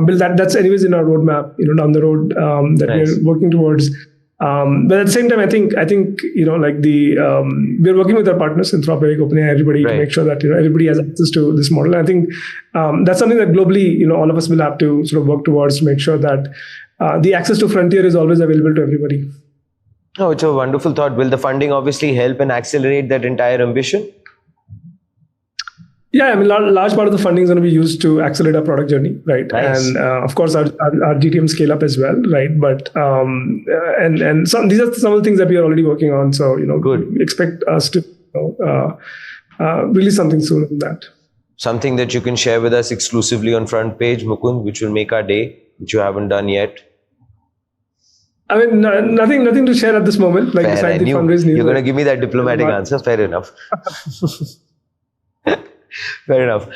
build that. That's anyways in our roadmap, down the road that we're working towards. But at the same time, I think we're working with our partners, Anthropic, OpenAI, everybody, to make sure that everybody has access to this model. I think that's something that globally, all of us will have to sort of work towards to make sure that the access to frontier is always available to everybody. Oh, it's a wonderful thought. Will the funding obviously help and accelerate that entire ambition? Yeah, I mean, large part of the funding is going to be used to accelerate our product journey, right? Nice. And of course, our GTM scale up as well, right? But and these are some of the things that we are already working on. So good. Expect us to release something soon on that. Something that you can share with us exclusively on front page, Mukund, which will make our day, which you haven't done yet. I mean, nothing to share at this moment. Like, Fair, beside the fundraise news. You're going to give me that diplomatic answer. Fair enough. Fair enough.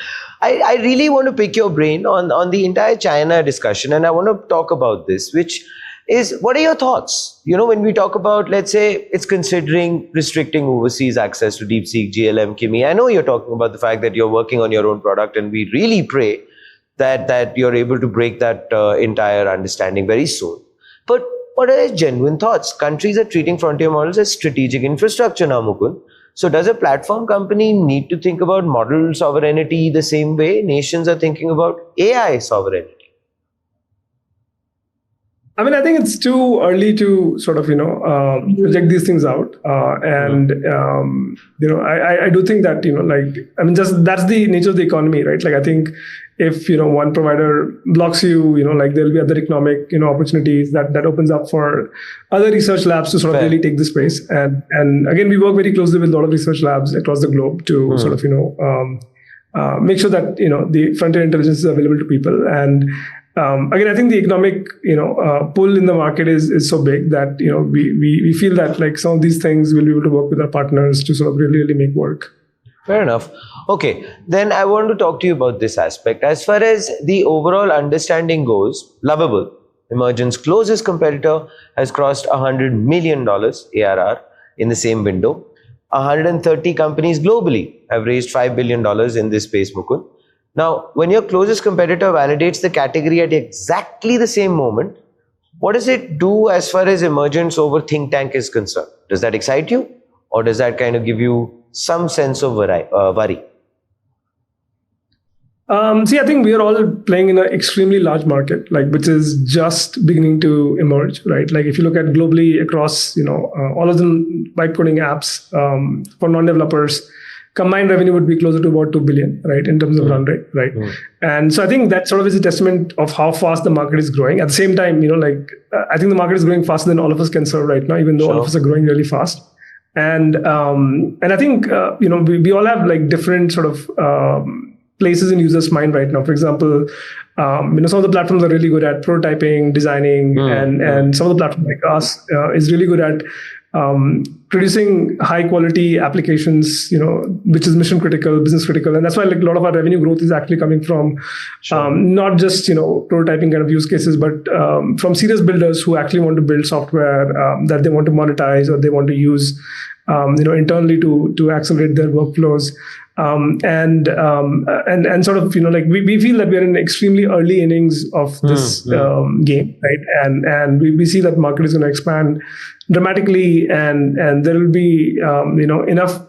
I really want to pick your brain on the entire China discussion, and I want to talk about this, which is, what are your thoughts? When we talk about, let's say, it's considering restricting overseas access to DeepSeek, GLM, Kimi. I know you're talking about the fact that you're working on your own product, and we really pray that you're able to break that entire understanding very soon. But what are your genuine thoughts? Countries are treating frontier models as strategic infrastructure now, Mukund. So does a platform company need to think about model sovereignty the same way nations are thinking about AI sovereignty? I mean, I think it's too early to sort of, project these things out. I do think that, just that's the nature of the economy, right? Like, I think if, one provider blocks you, there'll be other economic, opportunities that opens up for other research labs to sort of really take the space. And again, we work very closely with a lot of research labs across the globe to sort of, make sure that, the frontier intelligence is available to people. And again, I think the economic, pull in the market is so big that, we feel that like some of these things we'll be able to work with our partners to sort of really make work. Fair enough. Okay, then I want to talk to you about this aspect. As far as the overall understanding goes, Lovable, Emergent's closest competitor, has crossed $100 million ARR in the same window. 130 companies globally have raised $5 billion in this space, Mukund. Now, when your closest competitor validates the category at exactly the same moment, what does it do as far as Emergent's over think tank is concerned? Does that excite you? Or does that kind of give you some sense of worry? See, I think we are all playing in an extremely large market, which is just beginning to emerge, right? Like, if you look at globally across, all of the vibe coding apps for non-developers, combined revenue would be closer to about 2 billion, right, in terms of run rate, right? And so I think that sort of is a testament of how fast the market is growing. At the same time, I think the market is growing faster than all of us can serve right now, even though all of us are growing really fast. And I think we all have like different sort of places in users' mind right now. For example, some of the platforms are really good at prototyping, designing, and some of the platforms like us is really good at producing high quality applications, which is mission critical, business critical. And that's why like a lot of our revenue growth is actually coming from not just, prototyping kind of use cases, but from serious builders who actually want to build software that they want to monetize or they want to use, internally to accelerate their workflows. And sort of, we feel that we are in extremely early innings of this game, right? And we see that market is going to expand dramatically, and there will be, enough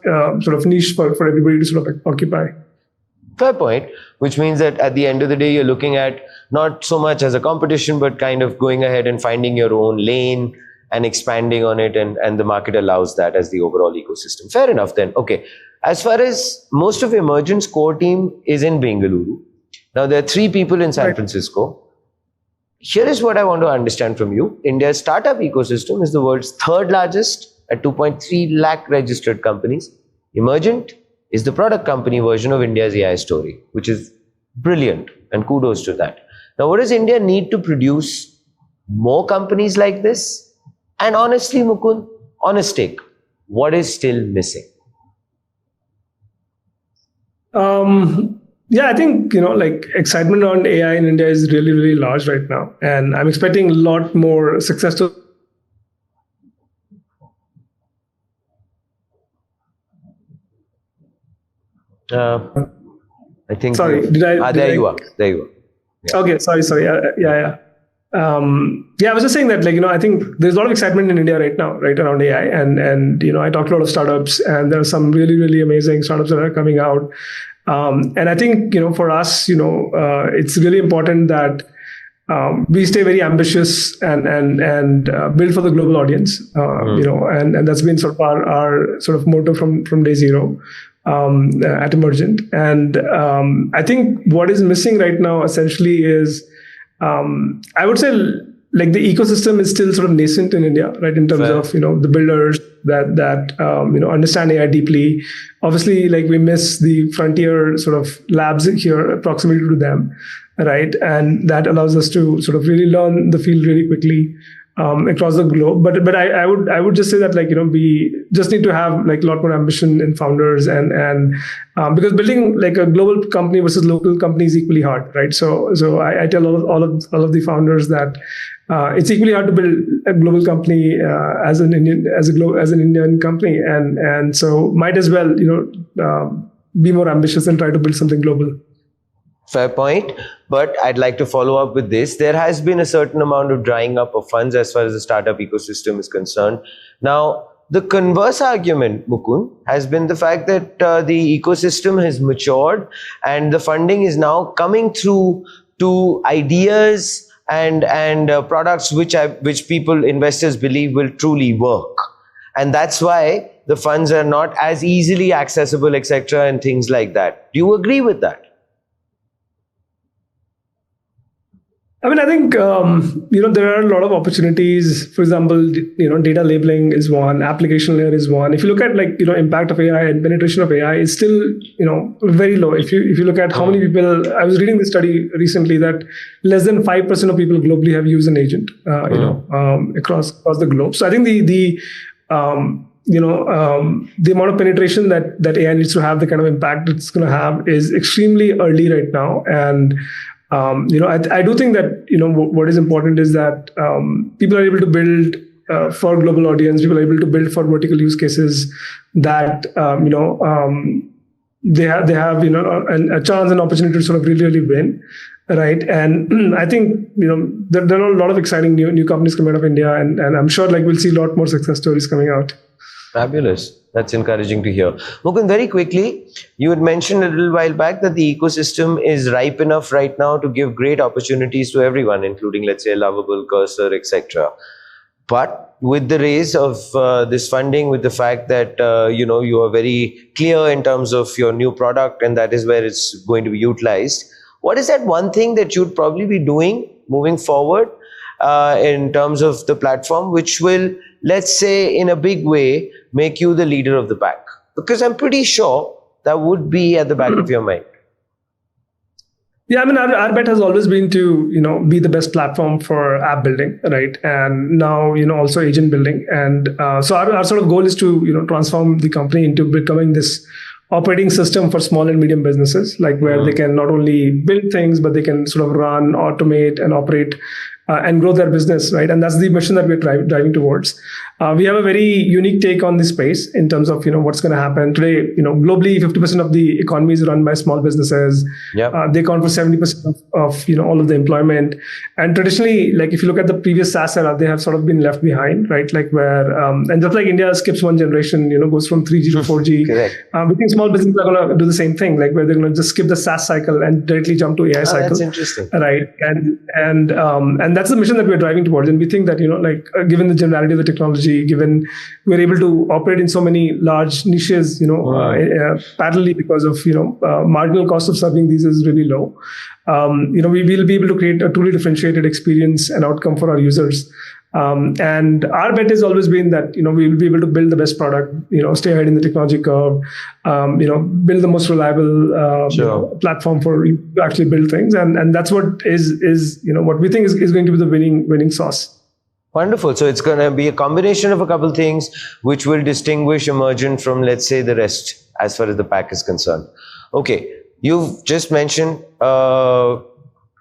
sort of niche for everybody to sort of occupy. Fair point, which means that at the end of the day, you're looking at not so much as a competition, but kind of going ahead and finding your own lane and expanding on it, and the market allows that as the overall ecosystem. Fair enough then. Okay. As far as most of Emergent's core team is in Bengaluru, now there are 3 people in San Francisco. Here is what I want to understand from you. India's startup ecosystem is the world's 3rd largest at 2.3 lakh registered companies. Emergent is the product company version of India's AI story, which is brilliant, and kudos to that. Now, what does India need to produce more companies like this? And honestly, Mukund, honest take, what is still missing? Yeah, I think, excitement around AI in India is really, really large right now. And I'm expecting a lot more success to. I think. Sorry, there you are. There you are. Yeah. Okay, sorry. Yeah. I was just saying that, I think there's a lot of excitement in India right now, right, around AI. And I talked to a lot of startups, and there are some really, really amazing startups that are coming out. And I think, for us, it's really important that we stay very ambitious and build for the global audience, and that's been sort of our sort of motto from day zero at Emergent. And I think what is missing right now essentially is, I would say, like the ecosystem is still sort of nascent in India, right? In terms of, the builders that understand AI deeply. Obviously, like we miss the frontier sort of labs here, proximity to them, right? And that allows us to sort of really learn the field really quickly across the globe. But I would just say that, we just need to have like a lot more ambition in founders, and because building like a global company versus local company is equally hard, right? So I tell all of the founders that it's equally hard to build a global company as an Indian company, and so might as well be more ambitious and try to build something global. Fair point, but I'd like to follow up with this. There has been a certain amount of drying up of funds as far as the startup ecosystem is concerned. Now, the converse argument, Mukund, has been the fact that the ecosystem has matured and the funding is now coming through to ideas and products which investors believe will truly work. And that's why the funds are not as easily accessible, etc., and things like that. Do you agree with that? I mean, I think, there are a lot of opportunities. For example, data labeling is one, application layer is one. If you look at impact of AI and penetration of AI is still, very low. If you look at how many people, I was reading this study recently that less than 5% of people globally have used an agent, across the globe. So I think the amount of penetration that AI needs to have, the kind of impact it's going to have is extremely early right now. And I do think that, what is important is that people are able to build for global audience, people are able to build for vertical use cases that, they have a chance and opportunity to sort of really, really win. Right. And I think, there are a lot of exciting new companies coming out of India, and I'm sure we'll see a lot more success stories coming out. Fabulous. That's encouraging to hear. Mukund, very quickly, you had mentioned a little while back that the ecosystem is ripe enough right now to give great opportunities to everyone, including, let's say, Lovable, Cursor, etc. But with the raise of this funding, with the fact that you are very clear in terms of your new product, and that is where it's going to be utilized, what is that one thing that you'd probably be doing moving forward in terms of the platform, which will, let's say, in a big way, make you the leader of the pack? Because I'm pretty sure that would be at the back of your mind. Yeah, I mean, our bet has always been to, be the best platform for app building, right? And now, also agent building. And so our sort of goal is to, transform the company into becoming this operating system for small and medium businesses, like where they can not only build things, but they can sort of run, automate, and operate and grow their business, right? And that's the mission that we're driving towards. We have a very unique take on this space in terms of, what's going to happen today. Globally, 50% of the economy is run by small businesses. Yep. They account for 70% of all of the employment. And traditionally, like if you look at the previous SaaS era, they have sort of been left behind, right? Like where, and just like India skips one generation, goes from 3G to 4G. Correct. We think small businesses are going to do the same thing, like where they're going to just skip the SaaS cycle and directly jump to AI cycle. That's interesting. Right. And that's the mission that we're driving towards. And we think that, given the generality of the technology, given we're able to operate in so many large niches, parallelly because of, marginal cost of serving these is really low. We will be able to create a truly differentiated experience and outcome for our users. And our bet has always been that, we will be able to build the best product, stay ahead in the technology curve, build the most reliable platform for you to actually build things. And that's what is what we think is going to be the winning sauce. Wonderful. So it's going to be a combination of a couple of things which will distinguish Emergent from, let's say, the rest as far as the pack is concerned. Okay. You've just mentioned time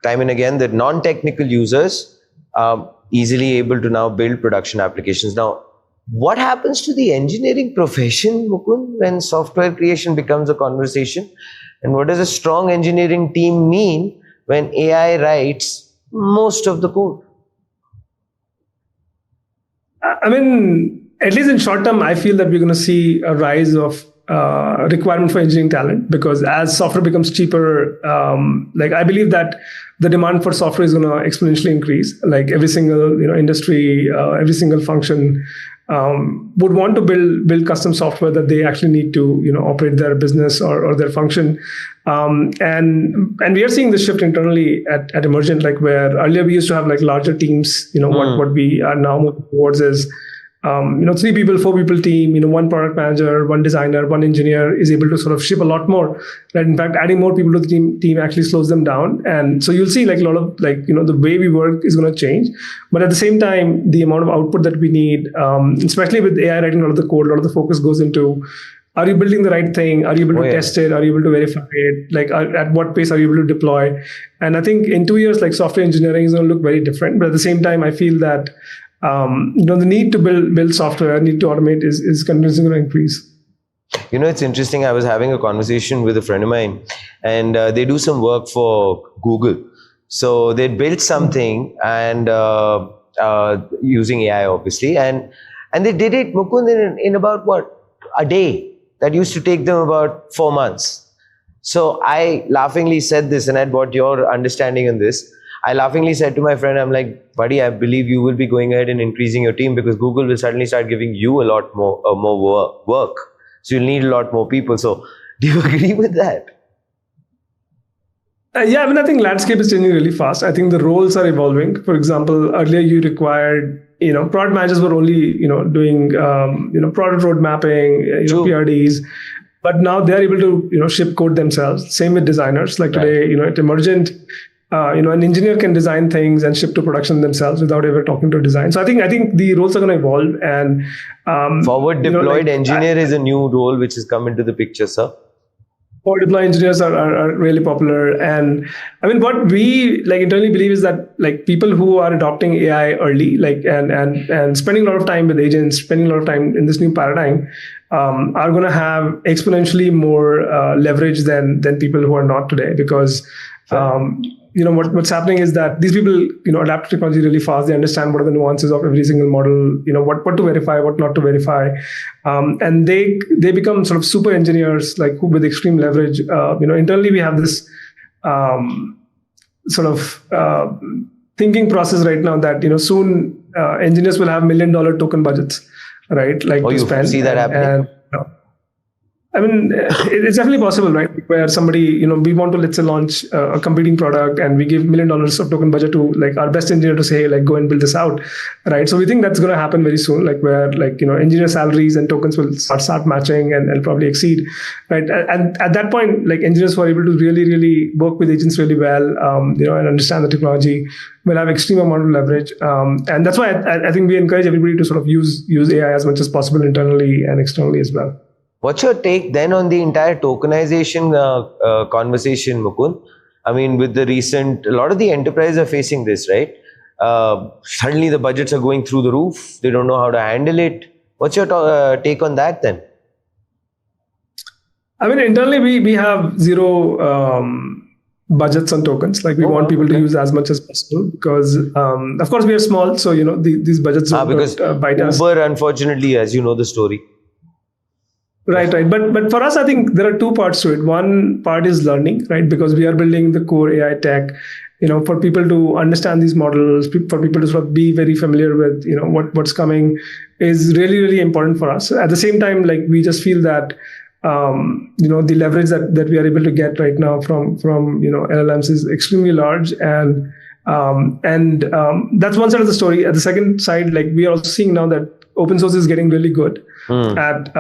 and again that non-technical users are easily able to now build production applications. Now, what happens to the engineering profession, Mukund, when software creation becomes a conversation? And what does a strong engineering team mean when AI writes most of the code? I mean, at least in short term, I feel that we're going to see a rise of requirement for engineering talent, because as software becomes cheaper, I believe that the demand for software is going to exponentially increase. Like every single industry, every single function would want to build custom software that they actually need to operate their business or their function. And we are seeing this shift internally at Emergent, like where earlier we used to have like larger teams. What we are now moving towards is 3 people, 4 people team, 1 product manager, 1 designer, 1 engineer is able to sort of ship a lot more. Right? In fact, adding more people to the team actually slows them down. And so you'll see like a lot of the way we work is going to change. But at the same time, the amount of output that we need, especially with AI writing a lot of the code, a lot of the focus goes into, are you building the right thing? Are you able to test it? Are you able to verify it? Like at what pace are you able to deploy? And I think in 2 years, like software engineering is going to look very different. But at the same time, I feel that the need to build software, need to automate is continuously going to increase. It's interesting. I was having a conversation with a friend of mine, and they do some work for Google. So they built something and using AI, obviously, and they did it, Mukund, in about a day. That used to take them about 4 months. So I laughingly said this, and I bought your understanding on this. I laughingly said to my friend, I'm like, buddy, I believe you will be going ahead and increasing your team because Google will suddenly start giving you a lot more work. So you'll need a lot more people. So do you agree with that? Yeah, I mean, I think landscape is changing really fast. I think the roles are evolving. For example, earlier you required, product managers were only, doing, product road mapping, PRDs. But now they're able to, ship code themselves. Same with designers. Like today, at Emergent, an engineer can design things and ship to production themselves without ever talking to a design. So I think the roles are going to evolve. And forward deployed engineer is a new role which has come into the picture, sir. Forward deployed engineers are really popular. And I mean, what we internally believe is that people who are adopting AI early, and spending a lot of time with agents, spending a lot of time in this new paradigm, are going to have exponentially more leverage than people who are not today, because what's happening is that these people adapt to technology really fast. They understand what are the nuances of every single model, what to verify, what not to verify, and they become sort of super engineers with extreme leverage. Internally we have this thinking process right now that soon engineers will have $1 million token budgets, right? Like Oh, to you spend. see that happening? I mean, it's definitely possible, right? Where somebody, we want to, let's say, launch a competing product and we give $1 million of token budget to like our best engineer to say, hey, like go and build this out, right? So we think that's going to happen very soon, like where like, engineer salaries and tokens will start matching and probably exceed, right? And at that point, like engineers who are able to really, really work with agents really well, and understand the technology will have extreme amount of leverage. And that's why I think we encourage everybody to sort of use AI as much as possible internally and externally as well. What's your take then on the entire tokenization conversation, Mukund? I mean, with the recent, a lot of the enterprises are facing this, right? Suddenly the budgets are going through the roof. They don't know how to handle it. What's your take on that then? I mean, internally we have zero budgets on tokens. Like we want people to use as much as possible because, of course, we are small. So, these budgets don't bite us. Uber, unfortunately, as you know the story. Right. But for us, I think there are two parts to it. One part is learning, right? Because we are building the core AI tech, for people to understand these models, for people to sort of be very familiar with, what's coming is really, really important for us. At the same time, like we just feel that, the leverage that we are able to get right now from LLMs is extremely large. And that's one side of the story. At the second side, like we are also seeing now that open source is getting really good at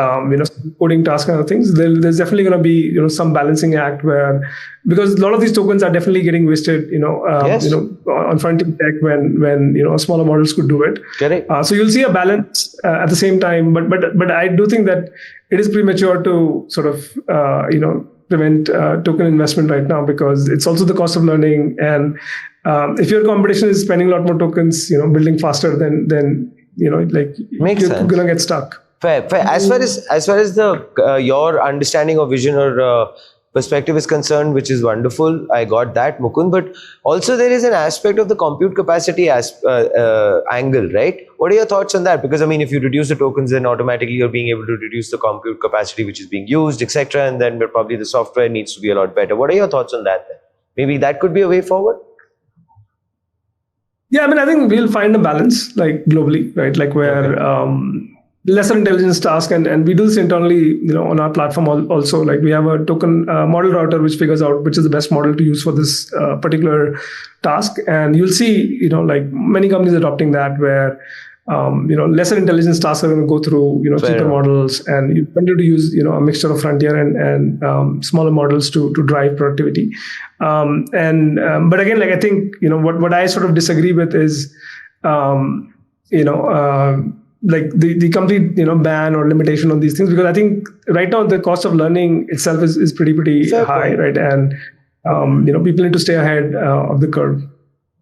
coding tasks and other things. There's definitely going to be some balancing act where, because a lot of these tokens are definitely getting wasted on front-end tech when smaller models could do it. Correct. So you'll see a balance at the same time, but I do think that it is premature to sort of prevent token investment right now, because it's also the cost of learning. And if your competition is spending a lot more tokens, building faster, then Makes you're sense. gonna get stuck. Fair. As far as the your understanding or vision or perspective is concerned, which is wonderful, I got that, Mukund. But also there is an aspect of the compute capacity angle, right? What are your thoughts on that? Because I mean, if you reduce the tokens, then automatically you're being able to reduce the compute capacity which is being used, etc. And then probably the software needs to be a lot better. What are your thoughts on that then? Maybe that could be a way forward. Yeah, I mean, I think we'll find a balance, like globally, right? Like where lesser intelligence task, and we do this internally, on our platform also. Like we have a token model router which figures out which is the best model to use for this particular task, and you'll see, like many companies adopting that where. Lesser intelligence tasks are going to go through, cheaper models, and you continue to use, a mixture of frontier and smaller models to drive productivity. But again, like I think, what I sort of disagree with is, like the complete, ban or limitation on these things, because I think right now the cost of learning itself is pretty Fair high, point. right? And people need to stay ahead of the curve.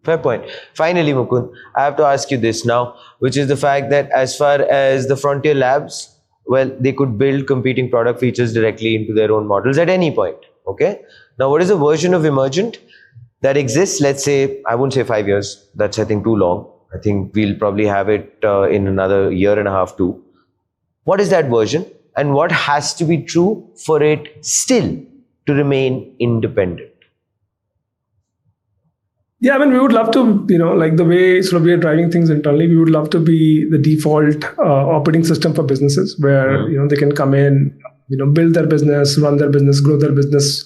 Fair point. Finally, Mukund, I have to ask you this now, which is the fact that as far as the frontier labs, well, they could build competing product features directly into their own models at any point. Okay. Now, what is a version of Emergent that exists? Let's say, I won't say 5 years. That's, I think, too long. I think we'll probably have it in another year and a half too. What is that version? And what has to be true for it still to remain independent? Yeah, I mean, we would love to, like the way sort of we are driving things internally, we would love to be the default operating system for businesses where, they can come in, build their business, run their business, grow their business,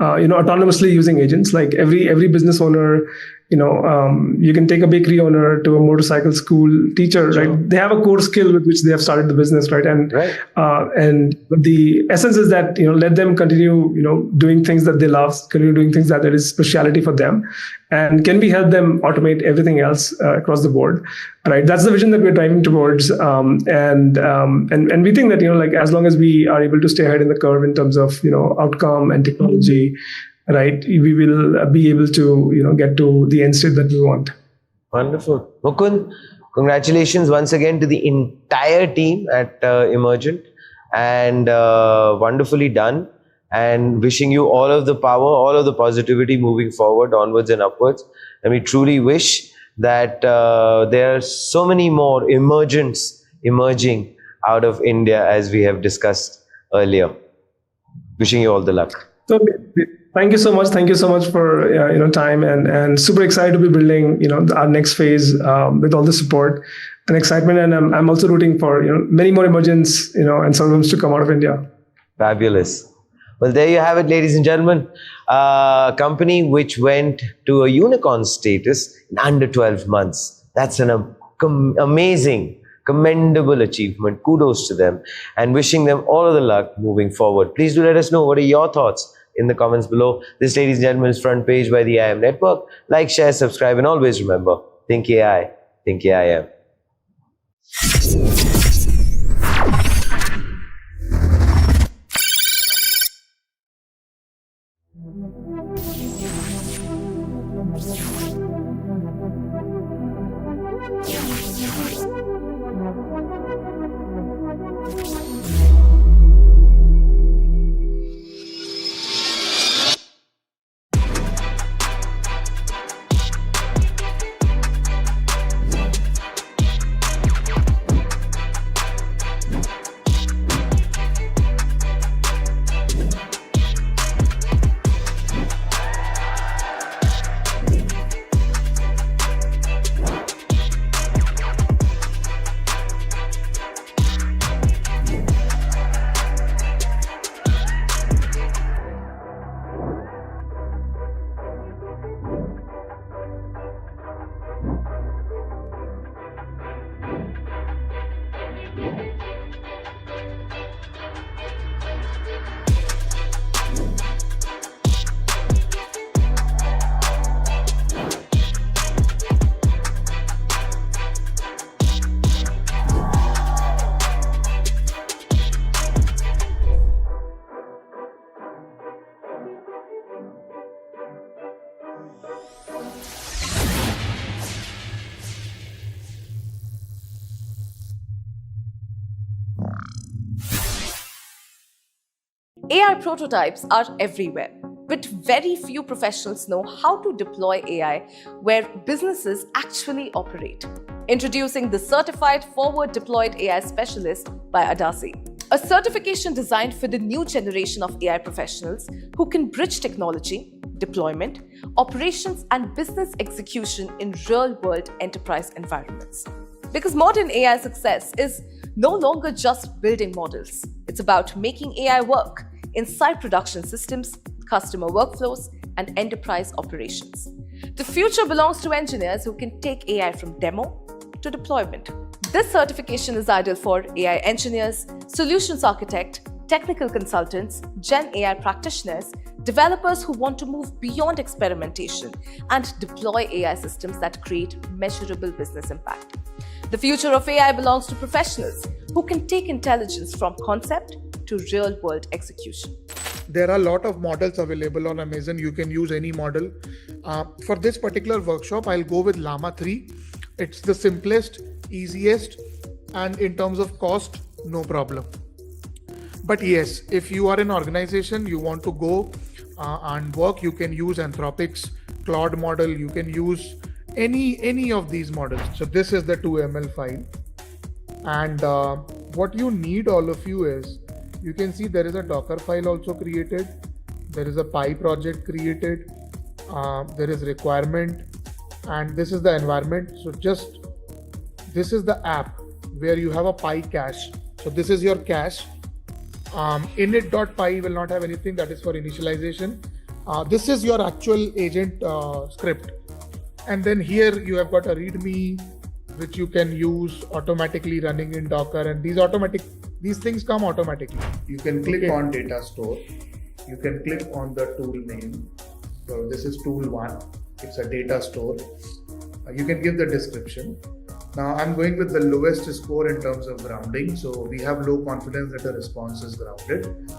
autonomously using agents. Like every business owner, you can take a bakery owner to a motorcycle school teacher, right? They have a core skill with which they have started the business, right? And the essence is that let them continue, doing things that they love, continue doing things that is speciality for them, and can we help them automate everything else across the board, right? That's the vision that we're driving towards, and we think that like as long as we are able to stay ahead in the curve in terms of outcome and technology. Right, we will be able to get to the end state that we want. Wonderful. Mukund, congratulations once again to the entire team at Emergent, and wonderfully done, and wishing you all of the power, all of the positivity moving forward, onwards and upwards. And we truly wish that there are so many more Emergents emerging out of India as we have discussed earlier. Wishing you all the luck. So Thank you so much. Thank you so much for time and super excited to be building our next phase with all the support and excitement. And I'm also rooting for many more emergents and startups to come out of India. Fabulous. Well, there you have it, ladies and gentlemen. A company which went to a unicorn status in under 12 months. That's an amazing, commendable achievement. Kudos to them and wishing them all of the luck moving forward. Please do let us know what are your thoughts in the comments below. This, ladies and gentlemen, is Front Page by the IIM Network. Like, share, subscribe, and always remember, think AI, think AIM. AI prototypes are everywhere, but very few professionals know how to deploy AI where businesses actually operate. Introducing the Certified Forward Deployed AI Specialist by Adasi, a certification designed for the new generation of AI professionals who can bridge technology, deployment, operations, and business execution in real-world enterprise environments. Because modern AI success is no longer just building models. It's about making AI work inside production systems, customer workflows, and enterprise operations. The future belongs to engineers who can take AI from demo to deployment. This certification is ideal for AI engineers, solutions architects, technical consultants, Gen AI practitioners, developers who want to move beyond experimentation and deploy AI systems that create measurable business impact. The future of AI belongs to professionals who can take intelligence from concept to real-world execution. There are a lot of models available on Amazon. You can use any model. For this particular workshop, I'll go with Llama 3. It's the simplest, easiest, and in terms of cost, no problem. But yes, if you are an organization, you want to go and work, you can use Anthropic's Claude model. You can use any of these models. So this is the 2ML file. And what you need, all of you, is you can see there is a Docker file also created. There is a Py project created. There is requirement, and this is the environment. So this is the app where you have a Py cache. So this is your cache. Init.py will not have anything, that is for initialization. This is your actual agent script. And then here you have got a README, which you can use automatically running in Docker, and these things come automatically. You can click on data store. You can click on the tool name. So this is tool 1. It's a data store. You can give the description. Now I'm going with the lowest score in terms of grounding. So we have low confidence that the response is grounded.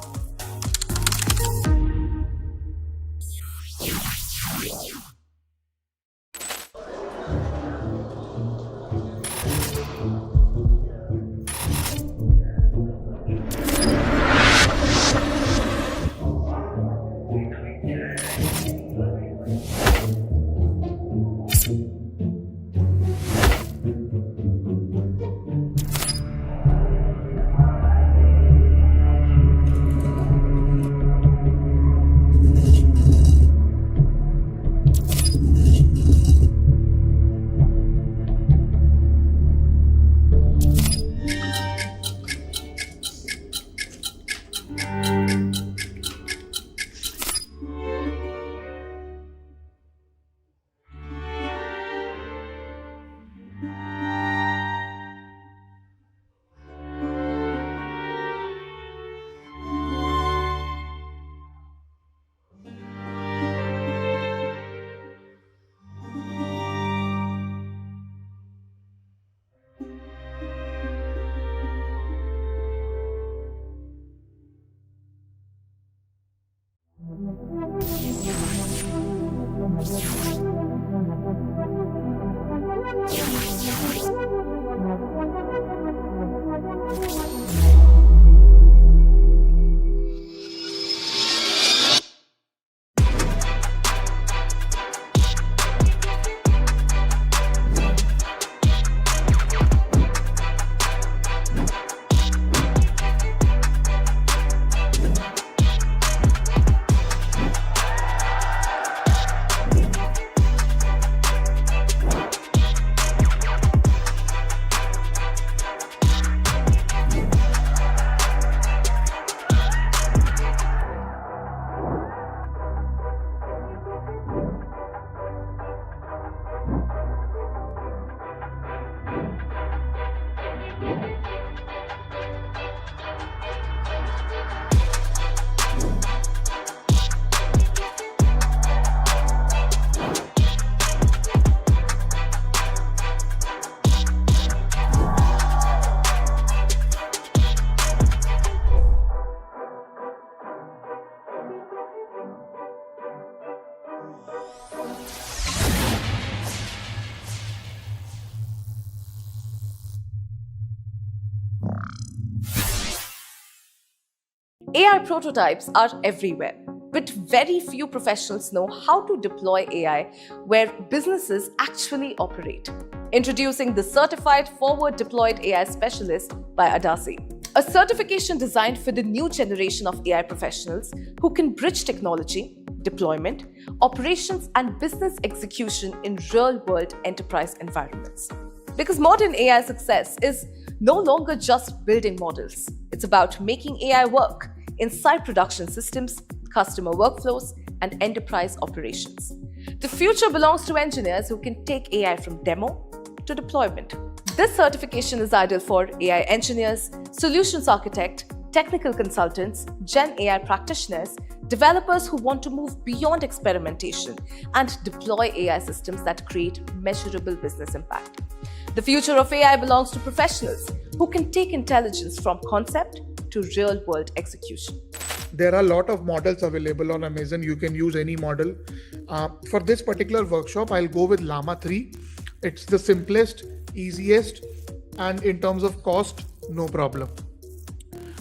AI prototypes are everywhere, but very few professionals know how to deploy AI where businesses actually operate. Introducing the Certified Forward Deployed AI Specialist by Adasi, a certification designed for the new generation of AI professionals who can bridge technology, deployment, operations, and business execution in real-world enterprise environments. Because modern AI success is no longer just building models. It's about making AI work inside production systems, customer workflows, and enterprise operations. The future belongs to engineers who can take AI from demo to deployment. This certification is ideal for AI engineers, solutions architects, technical consultants, Gen AI practitioners, developers who want to move beyond experimentation and deploy AI systems that create measurable business impact. The future of AI belongs to professionals who can take intelligence from concept to real-world execution. There are a lot of models available on Amazon. You can use any model. For this particular workshop, I'll go with Llama 3. It's the simplest, easiest, and in terms of cost, no problem.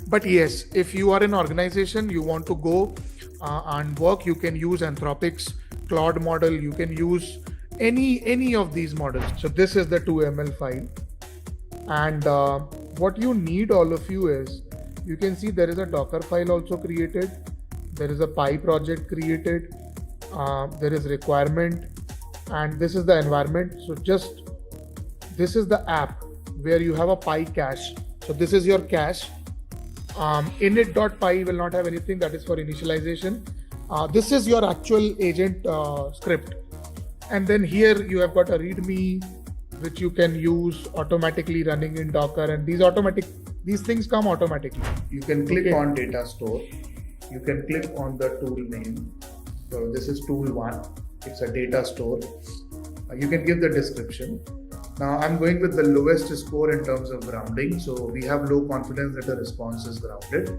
But yes, if you are an organization, you want to go and work, you can use Anthropic's Claude model. You can use any of these models. So this is the 2ML file. And what you need, all of you, is you can see there is a Docker file also created. There is a Py project created. There is requirement, and this is the environment. So this is the app where you have a Py cache. So this is your cache. Init.py will not have anything, that is for initialization. This is your actual agent script. And then here you have got a README, which you can use automatically running in Docker, and these things come automatically. You can click on data store. You can click on the tool name. So this is tool 1. It's a data store. You can give the description. Now I'm going with the lowest score in terms of grounding. So we have low confidence that the response is grounded.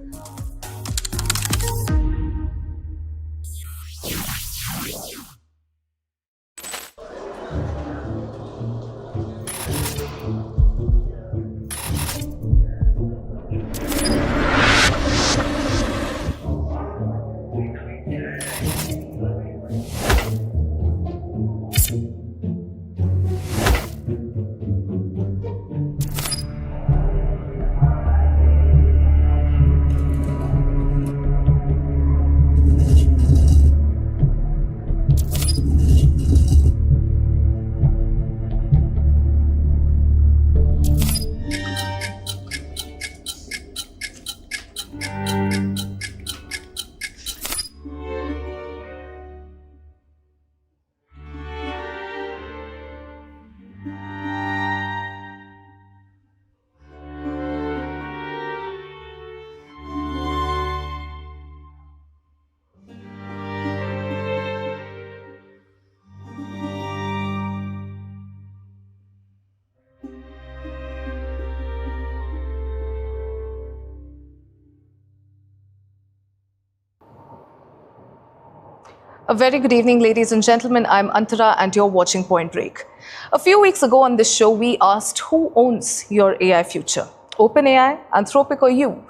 A very good evening, ladies and gentlemen. I'm Antara and you're watching Point Break. A few weeks ago on this show, we asked who owns your AI future? OpenAI, Anthropic, or you?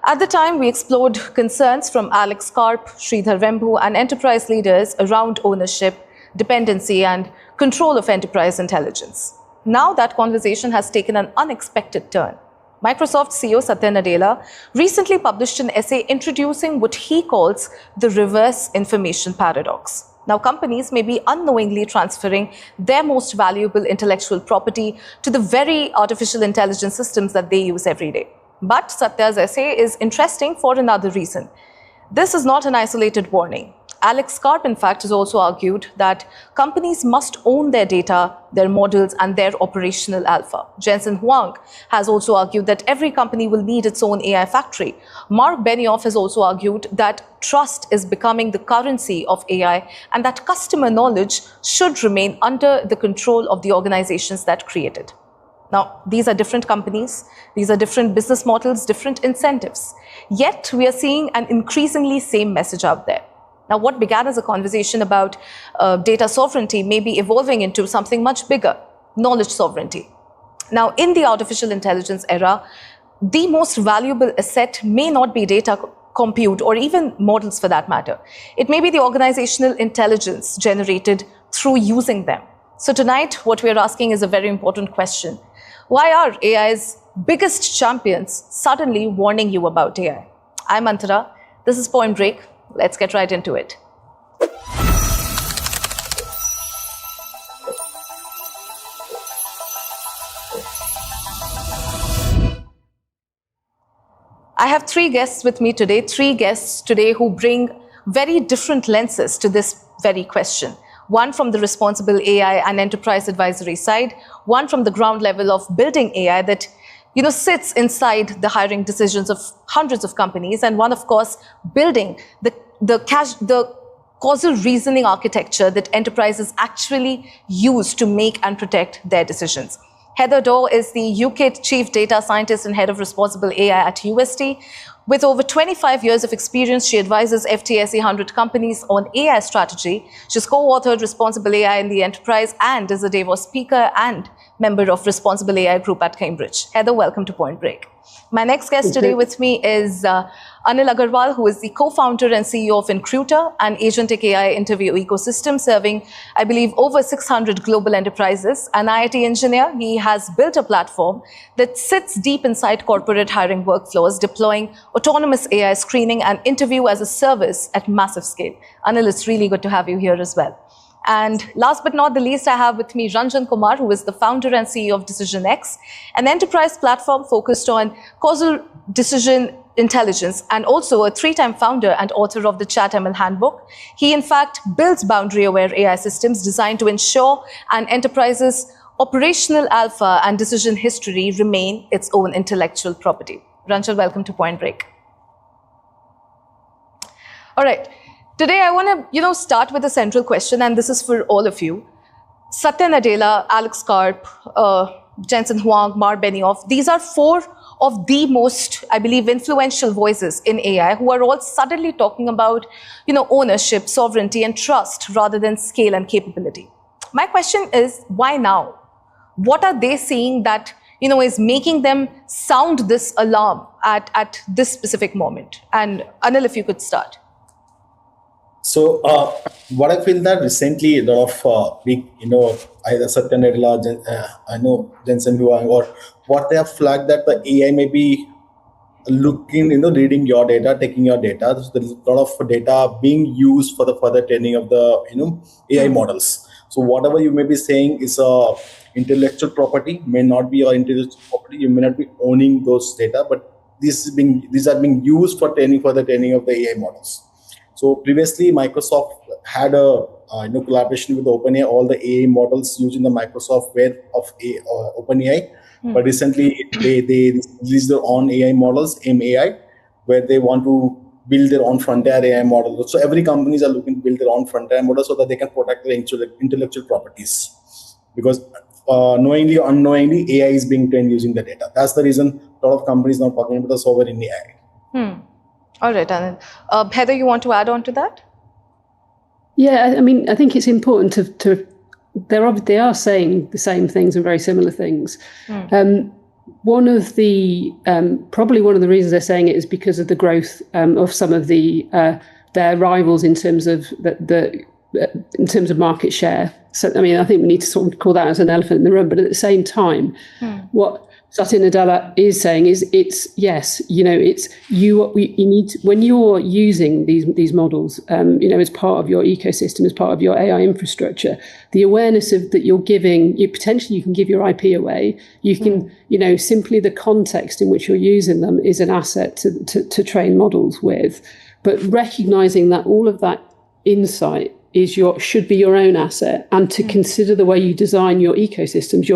At the time, we explored concerns from Alex Karp, Sridhar Vembu, and enterprise leaders around ownership, dependency, and control of enterprise intelligence. Now that conversation has taken an unexpected turn. Microsoft CEO Satya Nadella recently published an essay introducing what he calls the reverse information paradox. Now, companies may be unknowingly transferring their most valuable intellectual property to the very artificial intelligence systems that they use every day. But Satya's essay is interesting for another reason. This is not an isolated warning. Alex Karp, in fact, has also argued that companies must own their data, their models, and their operational alpha. Jensen Huang has also argued that every company will need its own AI factory. Mark Benioff has also argued that trust is becoming the currency of AI and that customer knowledge should remain under the control of the organizations that create it. Now, these are different companies, these are different business models, different incentives. Yet, we are seeing an increasingly same message out there. Now, what began as a conversation about data sovereignty may be evolving into something much bigger, knowledge sovereignty. Now, in the artificial intelligence era, the most valuable asset may not be data compute or even models for that matter. It may be the organizational intelligence generated through using them. So tonight, what we are asking is a very important question. Why are AI's biggest champions suddenly warning you about AI? I'm Antara. This is Point Break. Let's get right into it. I have three guests with me today, who bring very different lenses to this very question. One from the responsible AI and enterprise advisory side, one from the ground level of building AI that sits inside the hiring decisions of hundreds of companies, and one, of course, building the causal reasoning architecture that enterprises actually use to make and protect their decisions. Heather Daw is the UK Chief Data Scientist and Head of Responsible AI at UST. With over 25 years of experience, she advises FTSE 100 companies on AI strategy. She's co-authored Responsible AI in the Enterprise and is a Davos speaker and member of Responsible AI Group at Cambridge. Heather, welcome to Point Break. My next guest today with me is Anil Agarwal, who is the co-founder and CEO of Incruiter, an agentic AI interview ecosystem serving, I believe, over 600 global enterprises. An IIT engineer, he has built a platform that sits deep inside corporate hiring workflows, deploying autonomous AI screening and interview as a service at massive scale. Anil, it's really good to have you here as well. And last but not the least, I have with me Ranjan Kumar, who is the founder and CEO of DecisionX, an enterprise platform focused on causal decision intelligence, and also a 3-time founder and author of the ChatML Handbook. He, in fact, builds boundary-aware AI systems designed to ensure an enterprise's operational alpha and decision history remain its own intellectual property. Ranjan, welcome to Point Break. All right. Today, I want to, start with a central question, and this is for all of you. Satya Nadella, Alex Karp, Jensen Huang, Mark Benioff, these are 4 of the most, I believe, influential voices in AI who are all suddenly talking about, ownership, sovereignty, and trust rather than scale and capability. My question is, why now? What are they seeing that, is making them sound this alarm at this specific moment? And Anil, if you could start. So what I feel that recently a lot of big, either Satya Nadella, I know Jensen Huang, or what they have flagged that the AI may be looking, reading your data, taking your data. So there's a lot of data being used for the further training of the, AI models. So whatever you may be saying is intellectual property, may not be your intellectual property. You may not be owning those data, but these are being used for further training of the AI models. So previously, Microsoft had a collaboration with OpenAI, all the AI models using the Microsoft web of OpenAI. But recently, they released their own AI models, AI, where they want to build their own frontier AI model. So every companies are looking to build their own frontier model so that they can protect their intellectual properties. Because knowingly or unknowingly, AI is being trained using the data. That's the reason a lot of companies now talking about the sovereign AI. All right, Anand. Heather, you want to add on to that? Yeah, I mean, I think it's important to they are saying the same things and very similar things. One of the probably one of the reasons they're saying it is because of the growth of some of their rivals in terms of in terms of market share. So, I mean, I think we need to sort of call that as an elephant in the room. But at the same time, what Satya Nadella is saying is it's you need to, when you're using these models, as part of your ecosystem, as part of your AI infrastructure, the awareness of that you're giving, potentially you can give your IP away. You can, simply the context in which you're using them is an asset to train models with. But recognizing that all of that insight should be your own asset, and to consider the way you design your ecosystems,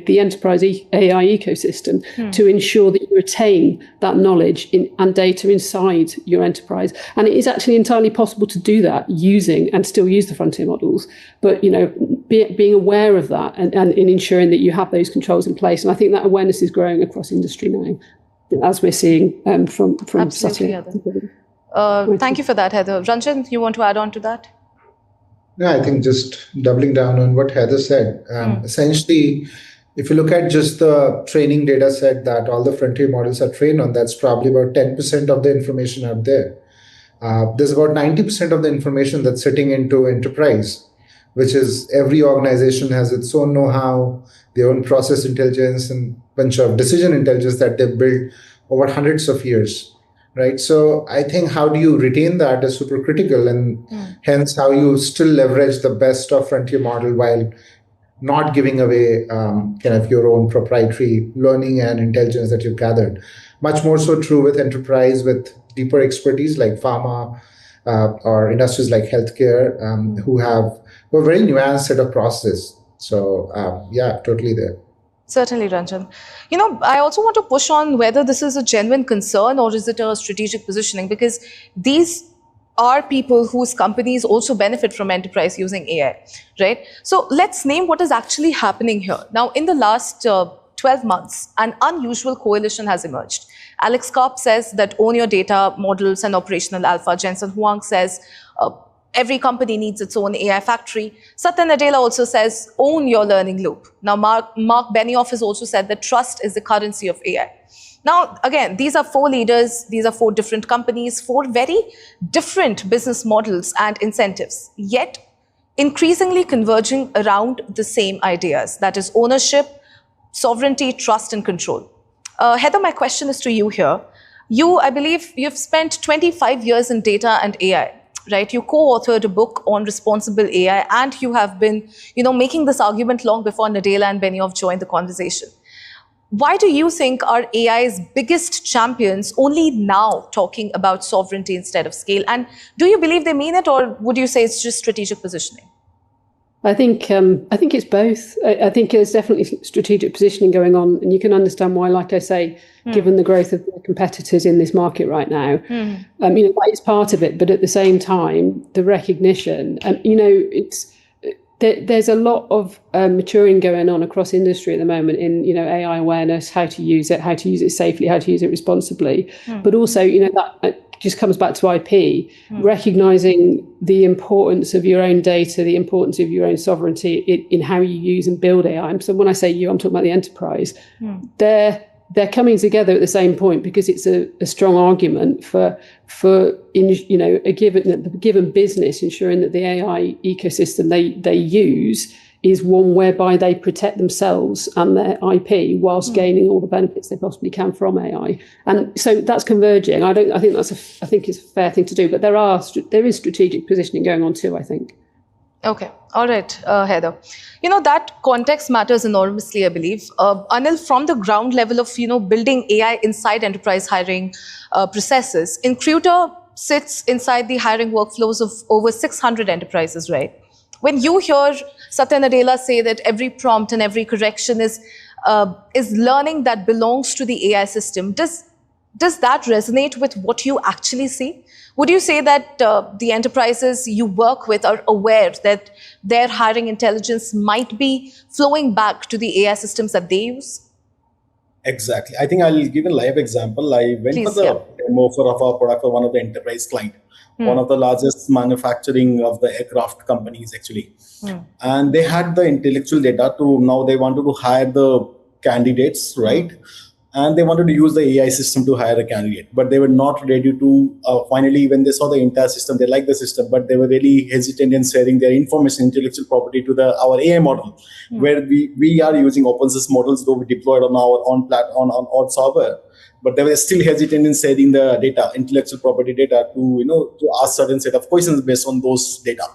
the enterprise AI ecosystem, to ensure that you retain that knowledge and data inside your enterprise. And it is actually entirely possible to do that and still use the frontier models, but being aware of that and in ensuring that you have those controls in place. And I think that awareness is growing across industry now, as we're seeing from Absolutely, Heather. Thank you for that, Heather. Ranjan, you want to add on to that? No, I think just doubling down on what Heather said. Essentially, if you look at just the training data set that all the frontier models are trained on, that's probably about 10% of the information out there. There's about 90% of the information that's sitting into enterprise, which is every organization has its own know-how, their own process intelligence, and bunch of decision intelligence that they've built over hundreds of years. Right. So I think how do you retain that is super critical, and hence how you still leverage the best of frontier model while not giving away kind of your own proprietary learning and intelligence that you've gathered. Much more so true with enterprise with deeper expertise like pharma or industries like healthcare who have a very nuanced set of processes. So yeah, totally there. Certainly, Ranjan. I also want to push on whether this is a genuine concern or is it a strategic positioning, because these are people whose companies also benefit from enterprise using AI, right? So let's name what is actually happening here. Now, in the last 12 months, an unusual coalition has emerged. Alex Karp says that own your data models and operational alpha. Jensen Huang says every company needs its own AI factory. Satya Nadella also says, own your learning loop. Now, Mark Benioff has also said that trust is the currency of AI. Now, again, these are 4 leaders. These are 4 different companies, 4 very different business models and incentives, yet increasingly converging around the same ideas. That is ownership, sovereignty, trust, and control. Heather, my question is to you here. I believe you've spent 25 years in data and AI. Right, you co-authored a book on responsible AI, and you have been, making this argument long before Nadella and Benioff joined the conversation. Why do you think are AI's biggest champions only now talking about sovereignty instead of scale? And do you believe they mean it, or would you say it's just strategic positioning? I think it's both. I think there's definitely strategic positioning going on, and you can understand why, like I say, given the growth of the competitors in this market right now, it's part of it. But at the same time, the recognition, there's a lot of maturing going on across industry at the moment in AI awareness, how to use it safely, how to use it responsibly, but also that just comes back to IP, recognizing the importance of your own data, the importance of your own sovereignty in how you use and build AI. So when I say you, I'm talking about the enterprise. They're coming together at the same point because it's a strong argument for a given business ensuring that the AI ecosystem they use is one whereby they protect themselves and their IP whilst gaining all the benefits they possibly can from AI. And so that's converging. I think it's a fair thing to do, but there is strategic positioning going on too, I think. Okay. All right, Heather. That context matters enormously, I believe. Anil, from the ground level of, building AI inside enterprise hiring processes, Incruiter sits inside the hiring workflows of over 600 enterprises, right? When you hear Satya Nadella say that every prompt and every correction is learning that belongs to the AI system, does that resonate with what you actually see? Would you say that the enterprises you work with are aware that their hiring intelligence might be flowing back to the AI systems that they use? Exactly. I think I'll give a live example. I went for the demo of our product for one of the enterprise client, one of the largest manufacturing of the aircraft companies actually. And they had the intellectual data now they wanted to hire the candidates, right? And they wanted to use the AI system to hire a candidate, but they were not ready to, finally, when they saw the entire system, they liked the system, but they were really hesitant in sharing their information, intellectual property to our AI model, where we are using open source models, though we deployed on our on server, but they were still hesitant in sharing the data, intellectual property data to ask certain set of questions based on those data.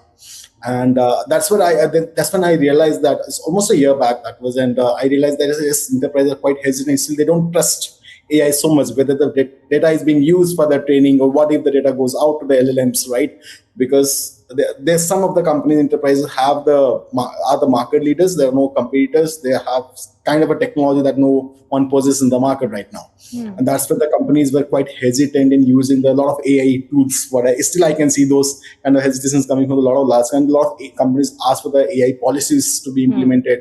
And that's when I realized that it's almost a year back that was, and I realized that enterprises are quite hesitant. Still, they don't trust AI so much, whether the data is being used for the training or what if the data goes out to the LLMs, right? Because there's some of the companies, enterprises are the market leaders. There are no competitors. They have kind of a technology that no one possesses in the market right now. And that's where the companies were quite hesitant in using a lot of AI tools. Still I can see those kind of hesitations coming from a lot of large, and a lot of companies ask for the AI policies to be implemented,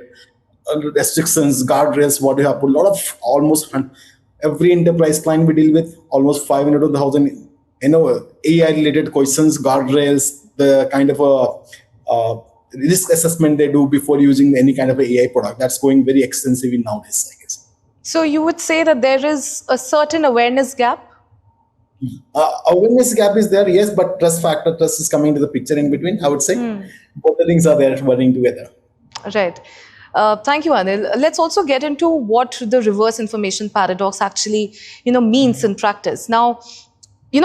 restrictions, guardrails, what you have put. A lot of almost every enterprise client we deal with, almost 500 to 1,000 AI related questions, guardrails, the kind of a risk assessment they do before using any kind of a AI product. That's going very extensively nowadays, I guess. So you would say that there is a certain awareness gap? Awareness gap is there, yes, but trust is coming to the picture in between, I would say. Both the things are there working together. Right. Thank you, Anil. Let's also get into what the reverse information paradox actually, means in practice. Now,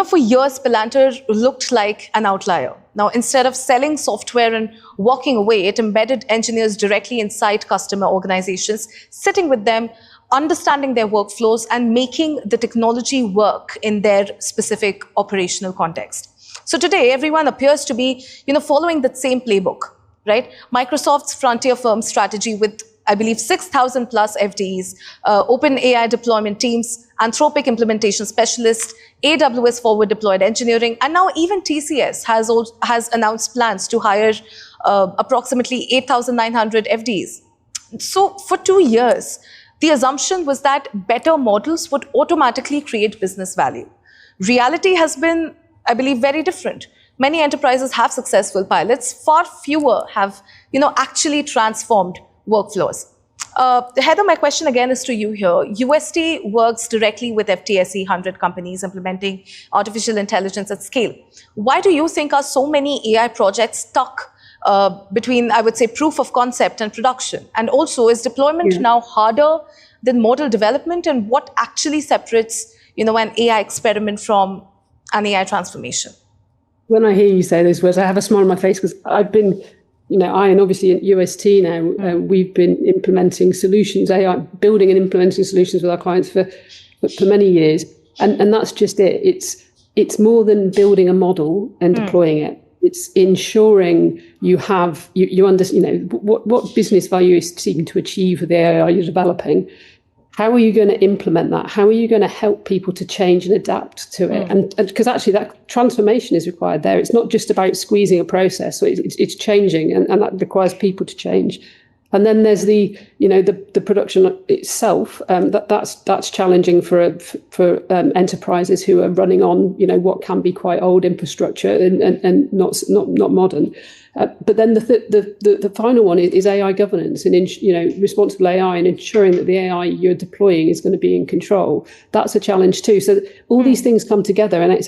for years, Palantir looked like an outlier. Now, instead of selling software and walking away, it embedded engineers directly inside customer organizations, sitting with them, understanding their workflows, and making the technology work in their specific operational context. So today, everyone appears to be, following that same playbook, right? Microsoft's frontier firm strategy with, I believe, 6,000 plus FDEs, open AI deployment teams, Anthropic implementation specialists, AWS forward deployed engineering, and now even TCS has announced plans to hire approximately 8,900 FDEs. So for 2 years, the assumption was that better models would automatically create business value. Reality has been, I believe, very different. Many enterprises have successful pilots. Far fewer have, actually transformed workflows. Heather, my question again is to you here. UST works directly with FTSE 100 companies implementing artificial intelligence at scale. Why do you think are so many AI projects stuck between, I would say, proof of concept and production? And also, is deployment now harder than model development? And what actually separates, an AI experiment from an AI transformation? When I hear you say those words, I have a smile on my face because I've been, I and obviously at UST now, we've been implementing solutions, AI, building and implementing solutions with our clients for many years. And that's just it. It's more than building a model and deploying it. It's ensuring you have, you understand, what business value is seeking to achieve with the AI you're developing. How are you going to implement that? How are you going to help people to change and adapt to it? And because actually that transformation is required there. It's not just about squeezing a process. So it's changing, and that requires people to change. And then there's the production itself. That's challenging for enterprises who are running on what can be quite old infrastructure and not modern. But then the final one is AI governance and responsible AI and ensuring that the AI you're deploying is going to be in control. That's a challenge too. So all these things come together, and it's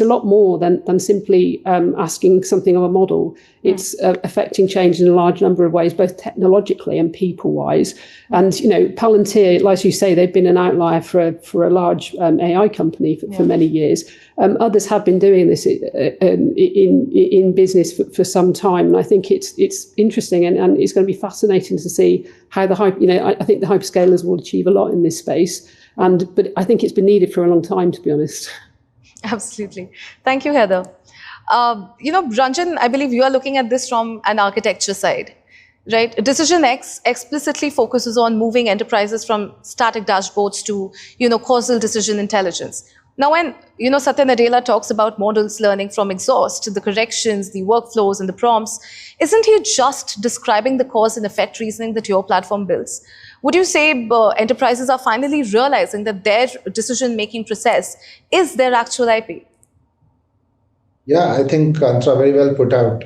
a lot more than simply asking something of a model. It's affecting change in a large number of ways, both technologically and people-wise. And Palantir, like you say, they've been an outlier for a large AI company for many years. Others have been doing this in business for some time, and I think it's interesting, and it's going to be fascinating to see how I think the hyperscalers will achieve a lot in this space, but I think it's been needed for a long time, to be honest. Absolutely. Thank you, Heather. Ranjan, I believe you are looking at this from an architecture side, right? Decision X explicitly focuses on moving enterprises from static dashboards to, causal decision intelligence. Now, when, Satya Nadella talks about models learning from exhaust, the corrections, the workflows, and the prompts, isn't he just describing the cause and effect reasoning that your platform builds? Would you say enterprises are finally realizing that their decision-making process is their actual IP? Yeah, I think Kantra very well put out.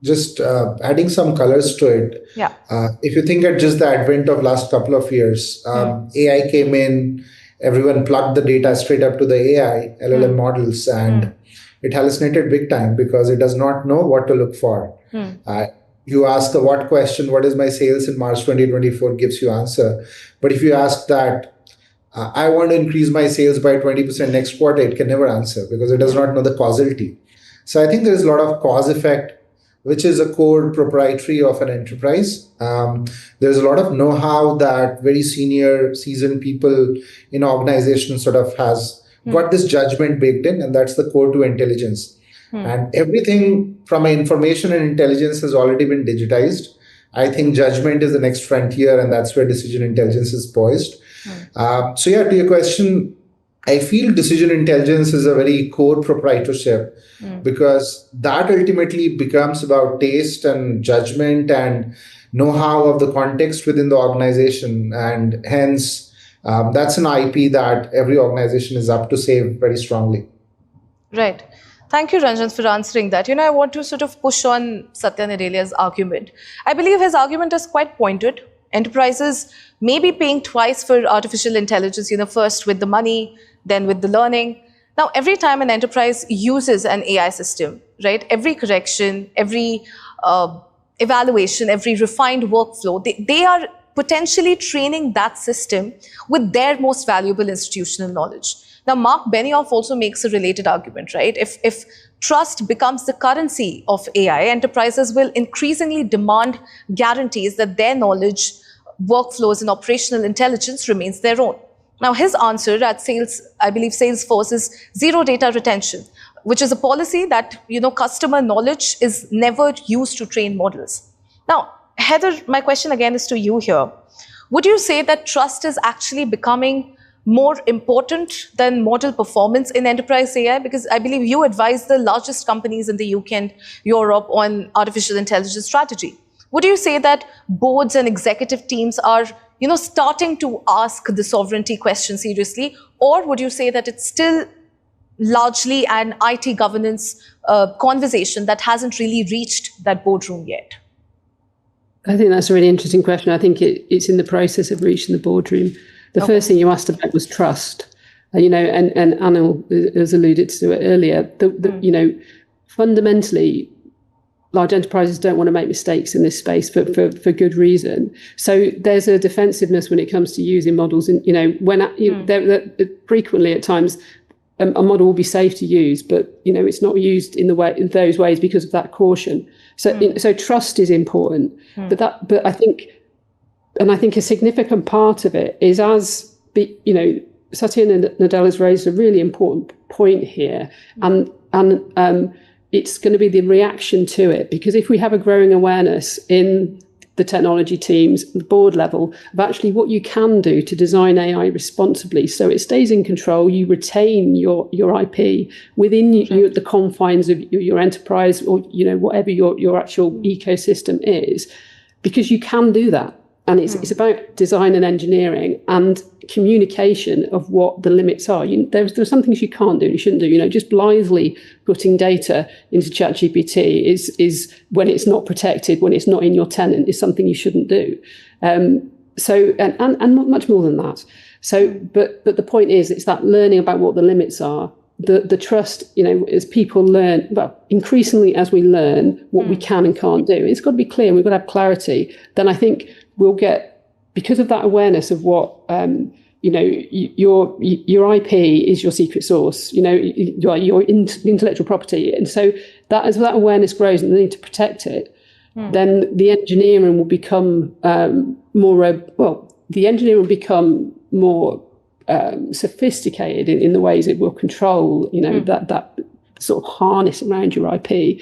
Just adding some colors to it. Yeah. If you think at just the advent of last couple of years, AI came in, everyone plugged the data straight up to the AI, LLM models, and it hallucinated big time because it does not know what to look for. You ask the what question, what is my sales in March 2024, gives you answer. But if you ask that, I want to increase my sales by 20% next quarter, it can never answer because it does not know the causality. So I think there is a lot of cause effect, which is a core proprietary of an enterprise. There's a lot of know-how that very senior, seasoned people in organizations sort of has got this judgment baked in, and that's the core to intelligence. And everything from information and intelligence has already been digitized. I think judgment is the next frontier, and that's where decision intelligence is poised. So yeah, to your question, I feel decision intelligence is a very core proprietorship because that ultimately becomes about taste and judgment and know-how of the context within the organization. And hence, that's an IP that every organization is up to save very strongly. Right. Thank you, Ranjan, for answering that. I want to sort of push on Satya Nadelia's argument. I believe his argument is quite pointed. Enterprises may be paying twice for artificial intelligence, first with the money, then with the learning. Now, every time an enterprise uses an AI system, right, every correction, every evaluation, every refined workflow, they are potentially training that system with their most valuable institutional knowledge. Now, Mark Benioff also makes a related argument, right? If trust becomes the currency of AI, enterprises will increasingly demand guarantees that their knowledge, workflows, and operational intelligence remains their own. Now, his answer at Salesforce is zero data retention, which is a policy that, customer knowledge is never used to train models. Now, Heather, my question again is to you here. Would you say that trust is actually becoming more important than model performance in enterprise AI? Because I believe you advise the largest companies in the UK and Europe on artificial intelligence strategy. Would you say that boards and executive teams are, starting to ask the sovereignty question seriously? Or would you say that it's still largely an IT governance conversation that hasn't really reached that boardroom yet? I think that's a really interesting question. I think it's in the process of reaching the boardroom. The first thing you asked about was trust, and Anil has alluded to it earlier. Fundamentally, large enterprises don't want to make mistakes in this space for good reason. So there's a defensiveness when it comes to using models. And frequently at times a model will be safe to use, but it's not used in those ways because of that caution. So trust is important, but I think a significant part of it is Satya Nadella has raised a really important point here, and it's going to be the reaction to it, because if we have a growing awareness in the technology teams, the board level, of actually what you can do to design AI responsibly so it stays in control, you retain your IP within the confines of your enterprise or whatever your actual ecosystem is, because you can do that. And it's about design and engineering and communication of what the limits are. There's some things you can't do, you shouldn't do. Just blithely putting data into ChatGPT is when it's not protected, when it's not in your tenant, is something you shouldn't do. So much more than that. So, but the point is, it's that learning about what the limits are. The trust, as people learn, well, increasingly as we learn what we can and can't do, it's got to be clear. We've got to have clarity. Then I think we'll get, because of that awareness of what your IP is your secret source, your intellectual property, and so that as that awareness grows and the need to protect it, then the engineering will become more sophisticated in the ways it will control, that sort of harness around your IP.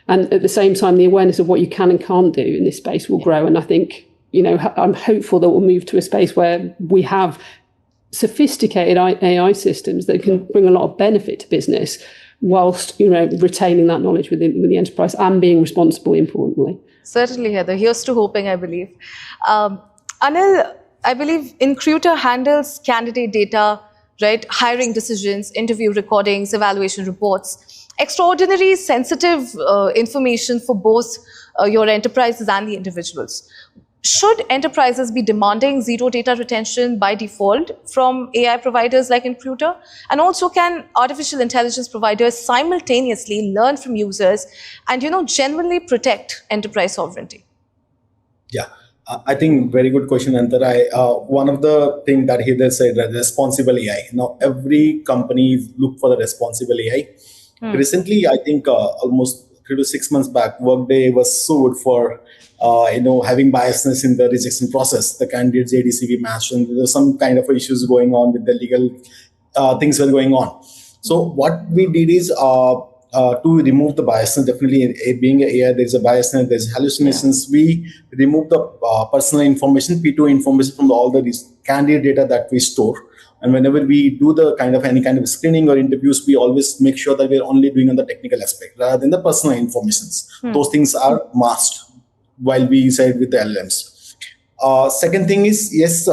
And at the same time, the awareness of what you can and can't do in this space will grow. And I think, I'm hopeful that we'll move to a space where we have sophisticated AI systems that can bring a lot of benefit to business whilst, retaining that knowledge within the enterprise and being responsible, importantly. Certainly, Heather. Here's to hoping, I believe. Anil, I believe Incruiter handles candidate data, right? Hiring decisions, interview recordings, evaluation reports, extraordinary sensitive information for both your enterprises and the individuals. Should enterprises be demanding zero data retention by default from AI providers like Incruiter? And also, can artificial intelligence providers simultaneously learn from users and, genuinely protect enterprise sovereignty? Yeah. I think very good question, Antar. One of the things that Heather said, that responsible AI. Now, every company look for the responsible AI. Recently, I think almost 3 to 6 months back, Workday was sued for having biasness in the rejection process. The candidates ADCV matched, and there was some kind of issues going on with the legal things were going on. So what we did is to remove the biasness. Definitely, being an AI, there's a biasness, there's hallucinations. We remove the personal information, P2 information from all the candidate data that we store. And whenever we do the any kind of screening or interviews, we always make sure that we're only doing on the technical aspect rather than the personal informations. Those things are masked while we said with the LLMs. Second thing is, yes,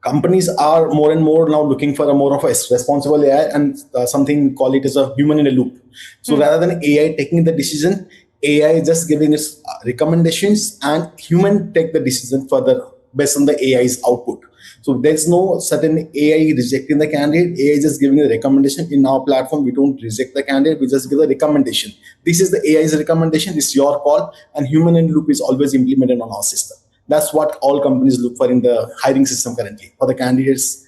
companies are more and more now looking for a more of a responsible AI and something call it as a human in a loop. So rather than AI taking the decision, AI is just giving its recommendations and human take the decision further based on the AI's output. So there's no certain AI rejecting the candidate. AI is just giving a recommendation. In our platform, we don't reject the candidate. We just give a recommendation. This is the AI's recommendation. It's your call. And human in loop is always implemented on our system. That's what all companies look for in the hiring system currently for the candidates'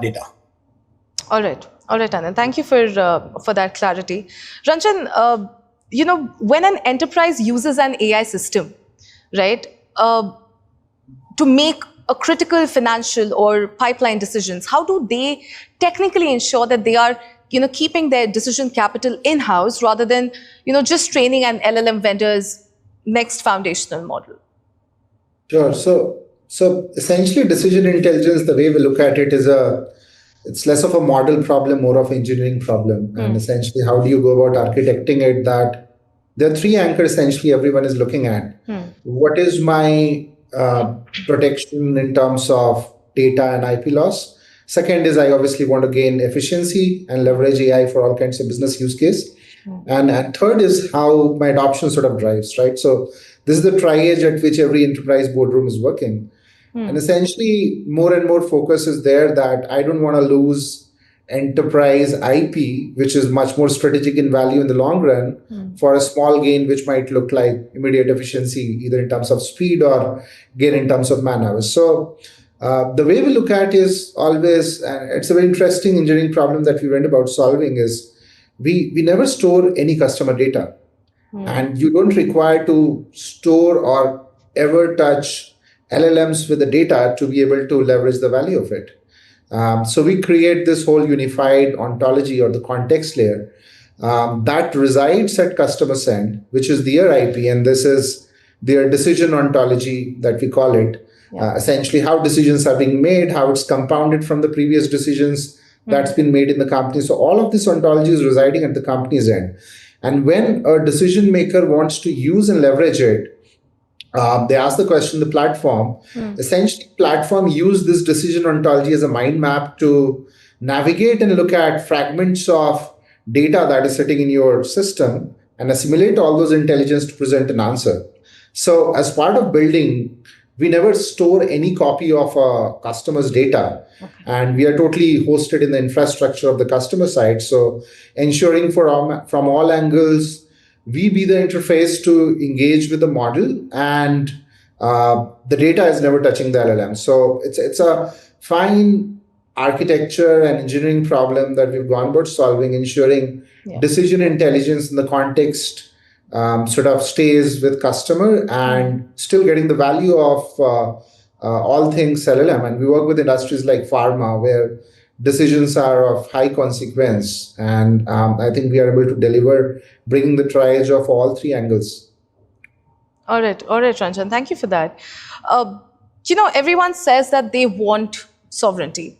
data. All right, Anand. Thank you for that clarity. Ranjan, when an enterprise uses an AI system, right, to make a critical financial or pipeline decisions, how do they technically ensure that they are keeping their decision capital in-house rather than just training an LLM vendor's next foundational model? Sure. So essentially, decision intelligence, the way we look at it, it's less of a model problem, more of an engineering problem. And essentially, how do you go about architecting it? That there are three anchors essentially everyone is looking at. What is my protection in terms of data and IP loss? Second is, I obviously want to gain efficiency and leverage AI for all kinds of business use case. And third is how my adoption sort of drives, right? So this is the triage at which every enterprise boardroom is working. And essentially, more and more focus is there that I don't want to lose enterprise IP, which is much more strategic in value in the long run, for a small gain, which might look like immediate efficiency, either in terms of speed or gain in terms of man hours. So the way we look at is always, and it's a very interesting engineering problem that we went about solving, is we never store any customer data. And you don't require to store or ever touch LLMs with the data to be able to leverage the value of it. So we create this whole unified ontology or the context layer that resides at customer end, which is their IP, and this is their decision ontology that we call it. Essentially, how decisions are being made, how it's compounded from the previous decisions that's been made in the company. So all of this ontology is residing at the company's end. And when a decision maker wants to use and leverage it, they ask the question, the platform. Essentially, platform use this decision ontology as a mind map to navigate and look at fragments of data that is sitting in your system and assimilate all those intelligence to present an answer. So as part of building, we never store any copy of a customer's data. And we are totally hosted in the infrastructure of the customer side. So ensuring from all angles, we be the interface to engage with the model, and the data is never touching the LLM. So it's a fine architecture and engineering problem that we've gone about solving, ensuring decision intelligence in the context sort of stays with customer and still getting the value of all things LLM. And we work with industries like pharma, where decisions are of high consequence. And I think we are able to deliver, bringing the triage of all three angles. All right, Ranjan. Thank you for that. Everyone says that they want sovereignty,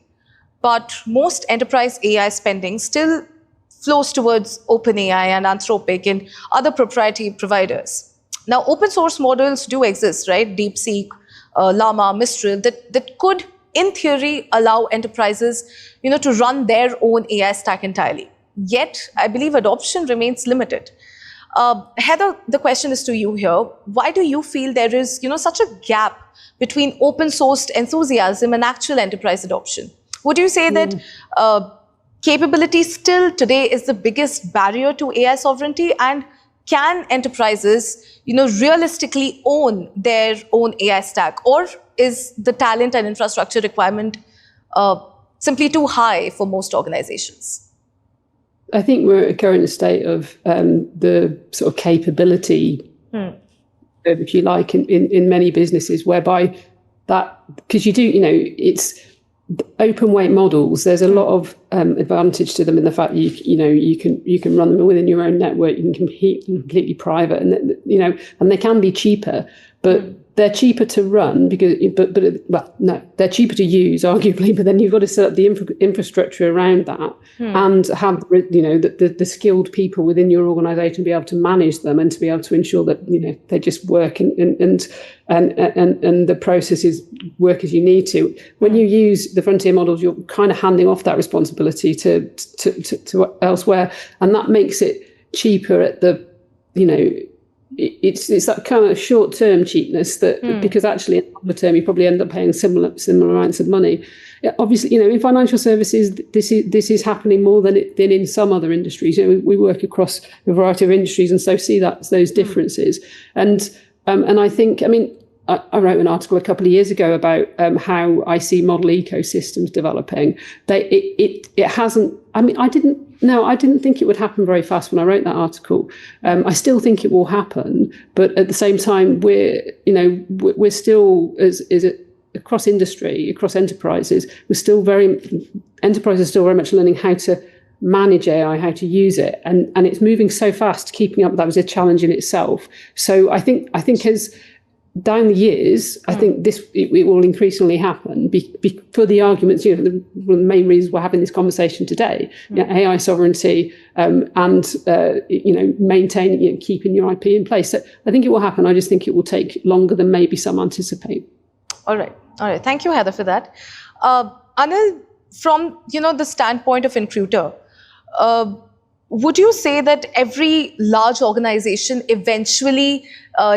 but most enterprise AI spending still flows towards OpenAI and Anthropic and other proprietary providers. Now, open source models do exist, right? DeepSeek, Llama, Mistral, that could, in theory, allow enterprises, to run their own AI stack entirely. Yet, I believe adoption remains limited. Heather, the question is to you here. Why do you feel there is, such a gap between open sourced enthusiasm and actual enterprise adoption? Would you say that capability still today is the biggest barrier to AI sovereignty? And can enterprises, realistically own their own AI stack? Or is the talent and infrastructure requirement simply too high for most organizations? I think we're at a current state of the sort of capability, if you like, in many businesses, whereby that, because you do, open weight models, there's a lot of advantage to them in the fact you can run them within your own network. You can completely private, and and they can be cheaper, but they're cheaper to run they're cheaper to use arguably. But then you've got to set up the infrastructure around that and have the skilled people within your organisation to be able to manage them and to be able to ensure that they just work and the processes work as you need to. When you use the frontier models, you're kind of handing off that responsibility to elsewhere, and that makes it cheaper at the It's that kind of short-term cheapness that because actually in the longer term you probably end up paying similar amounts of money. Obviously, in financial services, this is happening more than in some other industries. We work across a variety of industries, and so see those differences. And I think, I wrote an article a couple of years ago about how I see model ecosystems developing. It hasn't. I didn't think it would happen very fast when I wrote that article. I still think it will happen, but at the same time, we're still across industry, across enterprises, enterprises are still very much learning how to manage AI, how to use it, and it's moving so fast. Keeping up with that was a challenge in itself. So I think as down the years, I think it will increasingly happen for the arguments. The main reasons we're having this conversation today: AI sovereignty and maintaining, keeping your IP in place. So I think it will happen. I just think it will take longer than maybe some anticipate. All right. Thank you, Heather, for that. Anil, from the standpoint of Recruiter, would you say that every large organization eventually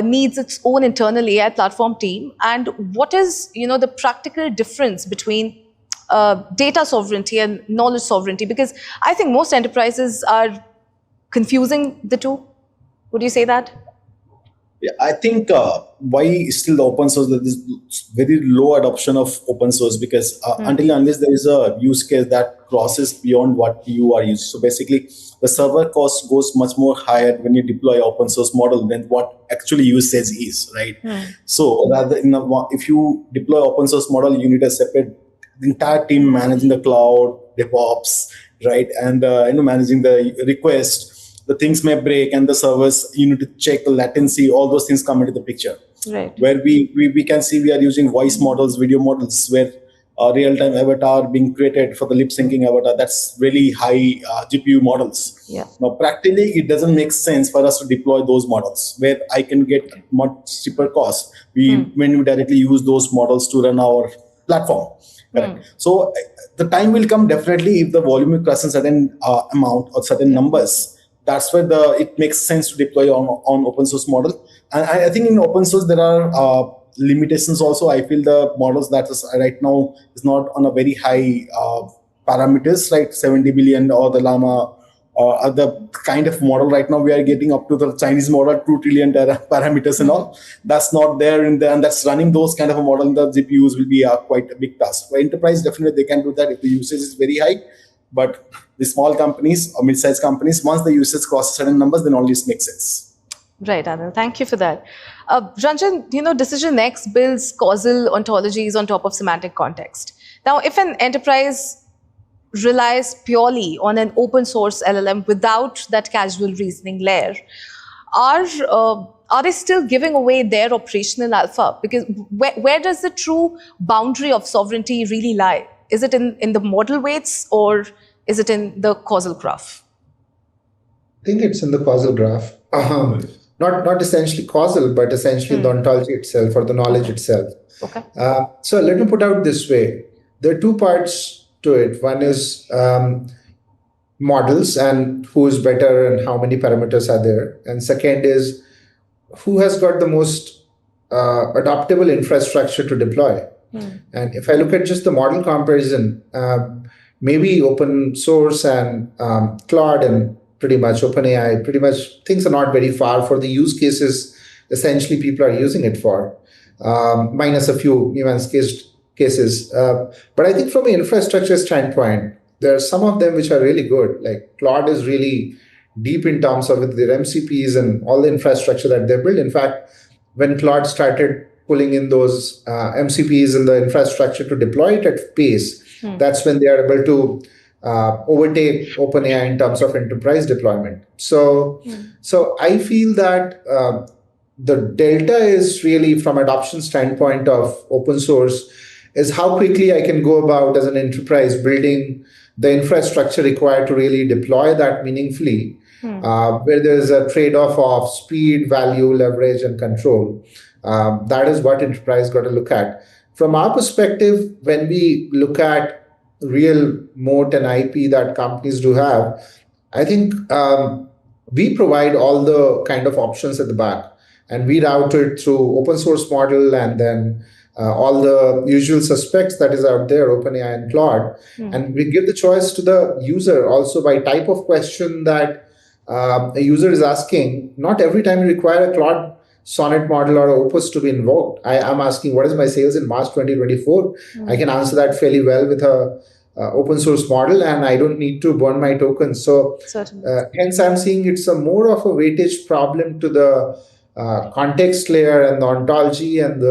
needs its own internal AI platform team? And what is, the practical difference between data sovereignty and knowledge sovereignty? Because I think most enterprises are confusing the two. Would you say that? Yeah, I think why still the open source, there is very low adoption of open source, because until unless there is a use case that crosses beyond what you are used. So basically, the server cost goes much more higher when you deploy open source model than what actually usage is, right? So rather if you deploy open source model, you need a separate entire team managing the cloud, DevOps, right, and managing the request. The things may break, and the servers, you need to check the latency, all those things come into the picture. Right. Where we can see we are using voice models, video models, where real-time avatar being created for the lip syncing avatar. That's really high GPU models. Yeah. Now, practically, it doesn't make sense for us to deploy those models where I can get much cheaper cost when we directly use those models to run our platform. Correct. So the time will come definitely if the volume crosses certain amount or certain numbers. That's where it makes sense to deploy on open source model. And I think in open source there are limitations also. I feel the models that is right now is not on a very high parameters, like 70 billion or the Llama or the kind of model right now we are getting up to the Chinese model, 2 trillion parameters and all. That's not there and that's running those kind of a model in the GPUs will be quite a big task. For enterprise, definitely they can do that if the usage is very high. But the small companies or mid-sized companies, once the usage crosses certain numbers, then only it makes sense. Right, Anil. Thank you for that. Ranjan, Decision X builds causal ontologies on top of semantic context. Now, if an enterprise relies purely on an open source LLM without that casual reasoning layer, are they still giving away their operational alpha? Because where does the true boundary of sovereignty really lie? Is it in the model weights, or is it in the causal graph? I think it's in the causal graph. Not essentially causal, but essentially the ontology itself or the knowledge itself. Okay. So let me put out this way. There are two parts to it. One is models and who is better and how many parameters are there. And second is who has got the most adaptable infrastructure to deploy. And if I look at just the model comparison, maybe open source and Claude and pretty much OpenAI, pretty much things are not very far for the use cases essentially people are using it for, minus a few nuanced cases. But I think from an infrastructure standpoint, there are some of them which are really good. Like Claude is really deep in terms of their MCPs and all the infrastructure that they built. In fact, when Claude started pulling in those MCPs in the infrastructure to deploy it at pace, that's when they are able to overtake OpenAI in terms of enterprise deployment. So I feel that the delta is really, from adoption standpoint of open source, is how quickly I can go about as an enterprise building the infrastructure required to really deploy that meaningfully, where there's a trade-off of speed, value, leverage, and control. That is what enterprise got to look at. From our perspective, when we look at real moat and IP that companies do have, I think we provide all the kind of options at the back, and we route it through open source model, and then all the usual suspects that is out there, OpenAI and Claude. And we give the choice to the user also by type of question that a user is asking. Not every time you require a Claude Sonnet model or Opus to be invoked. I'm asking, what is my sales in March 2024? I can answer that fairly well with a open source model, and I don't need to burn my tokens. So hence I'm seeing it's a more of a weightage problem to the context layer and the ontology, and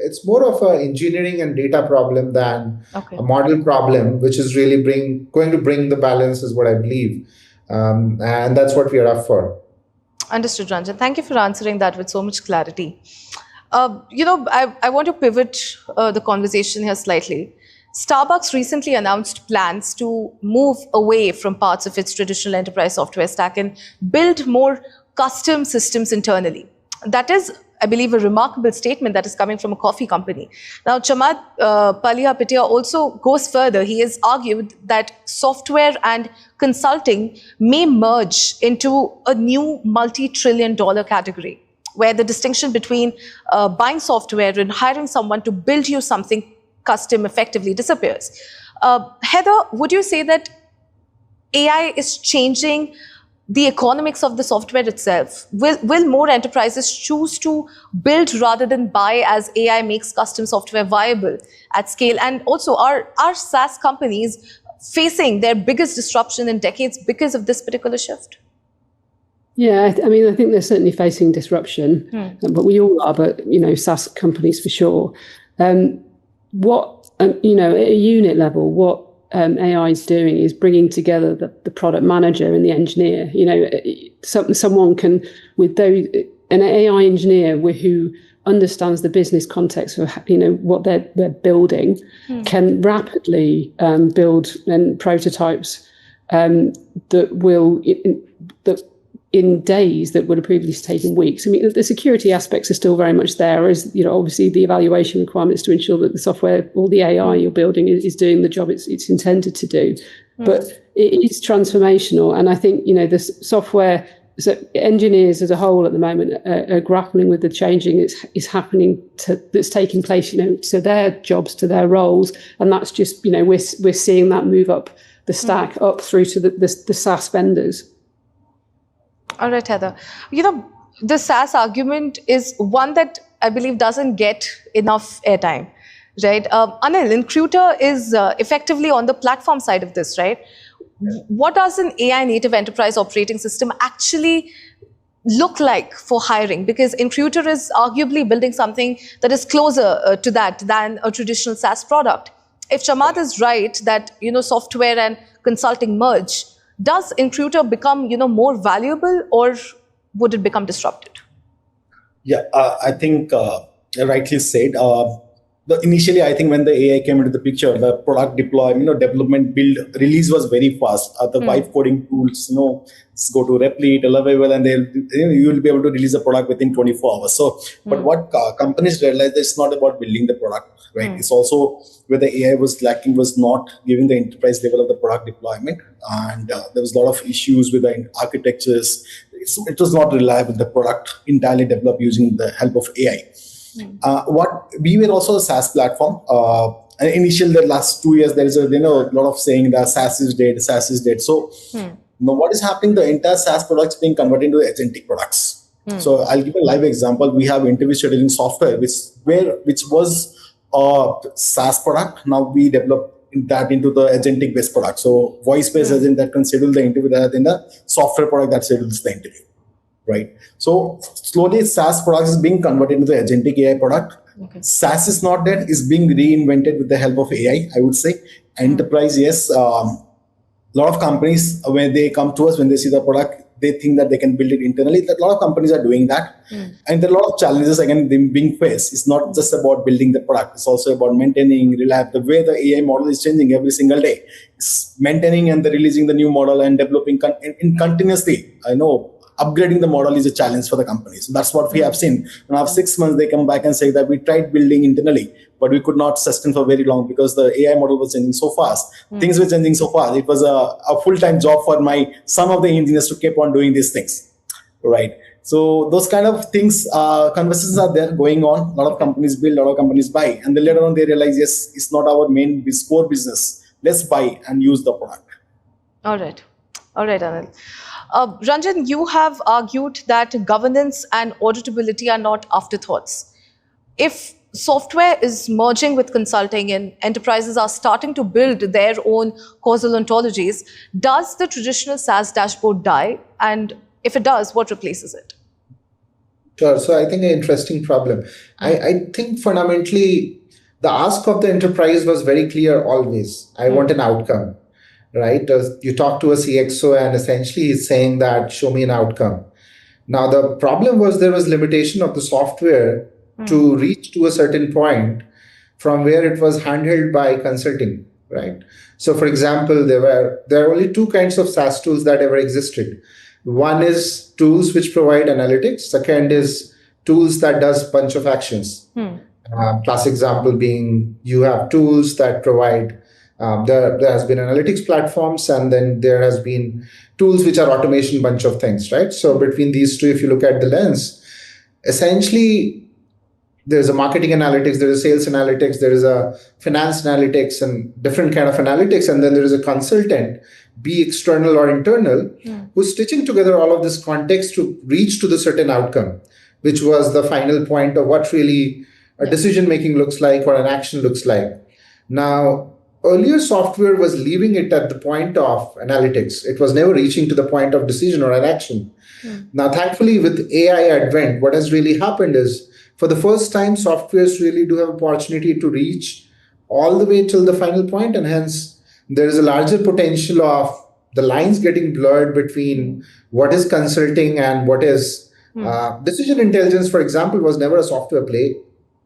it's more of an engineering and data problem than a model problem, which is really going to bring the balance, is what I believe. And that's what we are up for. Understood, Ranjan. Thank you for answering that with so much clarity. I want to pivot the conversation here slightly. Starbucks recently announced plans to move away from parts of its traditional enterprise software stack and build more custom systems internally. That is, I believe, a remarkable statement that is coming from a coffee company. Now, Chamath Palihapitiya also goes further. He has argued that software and consulting may merge into a new multi-trillion-dollar category, where the distinction between buying software and hiring someone to build you something custom effectively disappears. Heather, would you say that AI is changing the economics of the software itself? Will more enterprises choose to build rather than buy as AI makes custom software viable at scale? And also, are SaaS companies facing their biggest disruption in decades because of this particular shift? Yeah, I mean, I think they're certainly facing disruption, but we all are, but, SaaS companies for sure. At a unit level, what AI is doing is bringing together the product manager and the engineer. Someone can, with an AI engineer who understands the business context of what they're building, can rapidly build and prototypes that will in days that would have previously taken weeks. I mean, the security aspects are still very much there, as obviously the evaluation requirements to ensure that the software or the AI you're building is doing the job it's intended to do. But it is transformational, and I think the software engineers as a whole at the moment are grappling with the changing that's taking place to their jobs, to their roles, and that's just we're seeing that move up the stack up through to the SaaS vendors. All right, Heather. The SaaS argument is one that I believe doesn't get enough airtime, right? Anil, Incruiter is effectively on the platform side of this, right? What does an AI native enterprise operating system actually look like for hiring? Because Incruiter is arguably building something that is closer to that than a traditional SaaS product. If Chamath is right that software and consulting merge, does Incruiter become more valuable, or would it become disrupted? Yeah, I think rightly said. Initially, I think when the AI came into the picture, the product deployment, development, build, release was very fast. The vibe coding tools, go to Replit, Laravel, and you will be able to release a product within 24 hours. So, but what companies realized, it's not about building the product, right? It's also where the AI was lacking, was not giving the enterprise level of the product deployment, and there was a lot of issues with the architectures. It was not reliable. The product entirely developed using the help of AI. What we were also a SaaS platform. Initially, the last 2 years, there is a lot of saying that SaaS is dead, SaaS is dead. So now what is happening? The entire SaaS products being converted into agentic products. So I'll give a live example. We have interview scheduling software, which was a SaaS product. Now we develop that into the agentic based product. So voice based agent that can schedule the interview, that in the software product that schedules the interview. Right. So slowly SaaS products is being converted into the agentic AI product. Okay. SaaS is not dead, it's being reinvented with the help of AI, I would say. Enterprise, yes. A lot of companies, when they come to us, when they see the product, they think that they can build it internally. A lot of companies are doing that. And there are a lot of challenges, again, being faced. It's not just about building the product. It's also about maintaining, the way the AI model is changing every single day. It's maintaining and releasing the new model and developing continuously. I know upgrading the model is a challenge for the companies. So that's what we have seen. And after 6 months, they come back and say that we tried building internally, but we could not sustain for very long because the AI model was changing so fast. Things were changing so fast. It was a full-time job for some of the engineers to keep on doing these things, right? So those kind of things, conversations are there going on. A lot of companies build, a lot of companies buy, and then later on they realize, yes, it's not our main core business. Let's buy and use the product. All right, Anil. Ranjan, you have argued that governance and auditability are not afterthoughts. If software is merging with consulting and enterprises are starting to build their own causal ontologies, does the traditional SaaS dashboard die? And if it does, what replaces it? Sure. So I think an interesting problem. I think fundamentally the ask of the enterprise was very clear always. I want an outcome. Right? You talk to a CXO and essentially he's saying that, show me an outcome. Now, the problem was there was limitation of the software to reach to a certain point from where it was handheld by consulting, right? So, for example, there are only two kinds of SaaS tools that ever existed. One is tools which provide analytics. Second is tools that does bunch of actions. Classic example being you have tools that provide there has been analytics platforms, and then there has been tools which are automation bunch of things, right? So between these two, if you look at the lens, essentially there's a marketing analytics, there is sales analytics, there is a finance analytics and different kind of analytics, and then there is a consultant, be external or internal, who's stitching together all of this context to reach to the certain outcome, which was the final point of what really a decision making looks like or an action looks like. Now, earlier software was leaving it at the point of analytics. It was never reaching to the point of decision or an action. Now, thankfully, with AI advent, what has really happened is, for the first time, softwares really do have opportunity to reach all the way till the final point, and hence there is a larger potential of the lines getting blurred between what is consulting and what is decision intelligence. For example, was never a software play.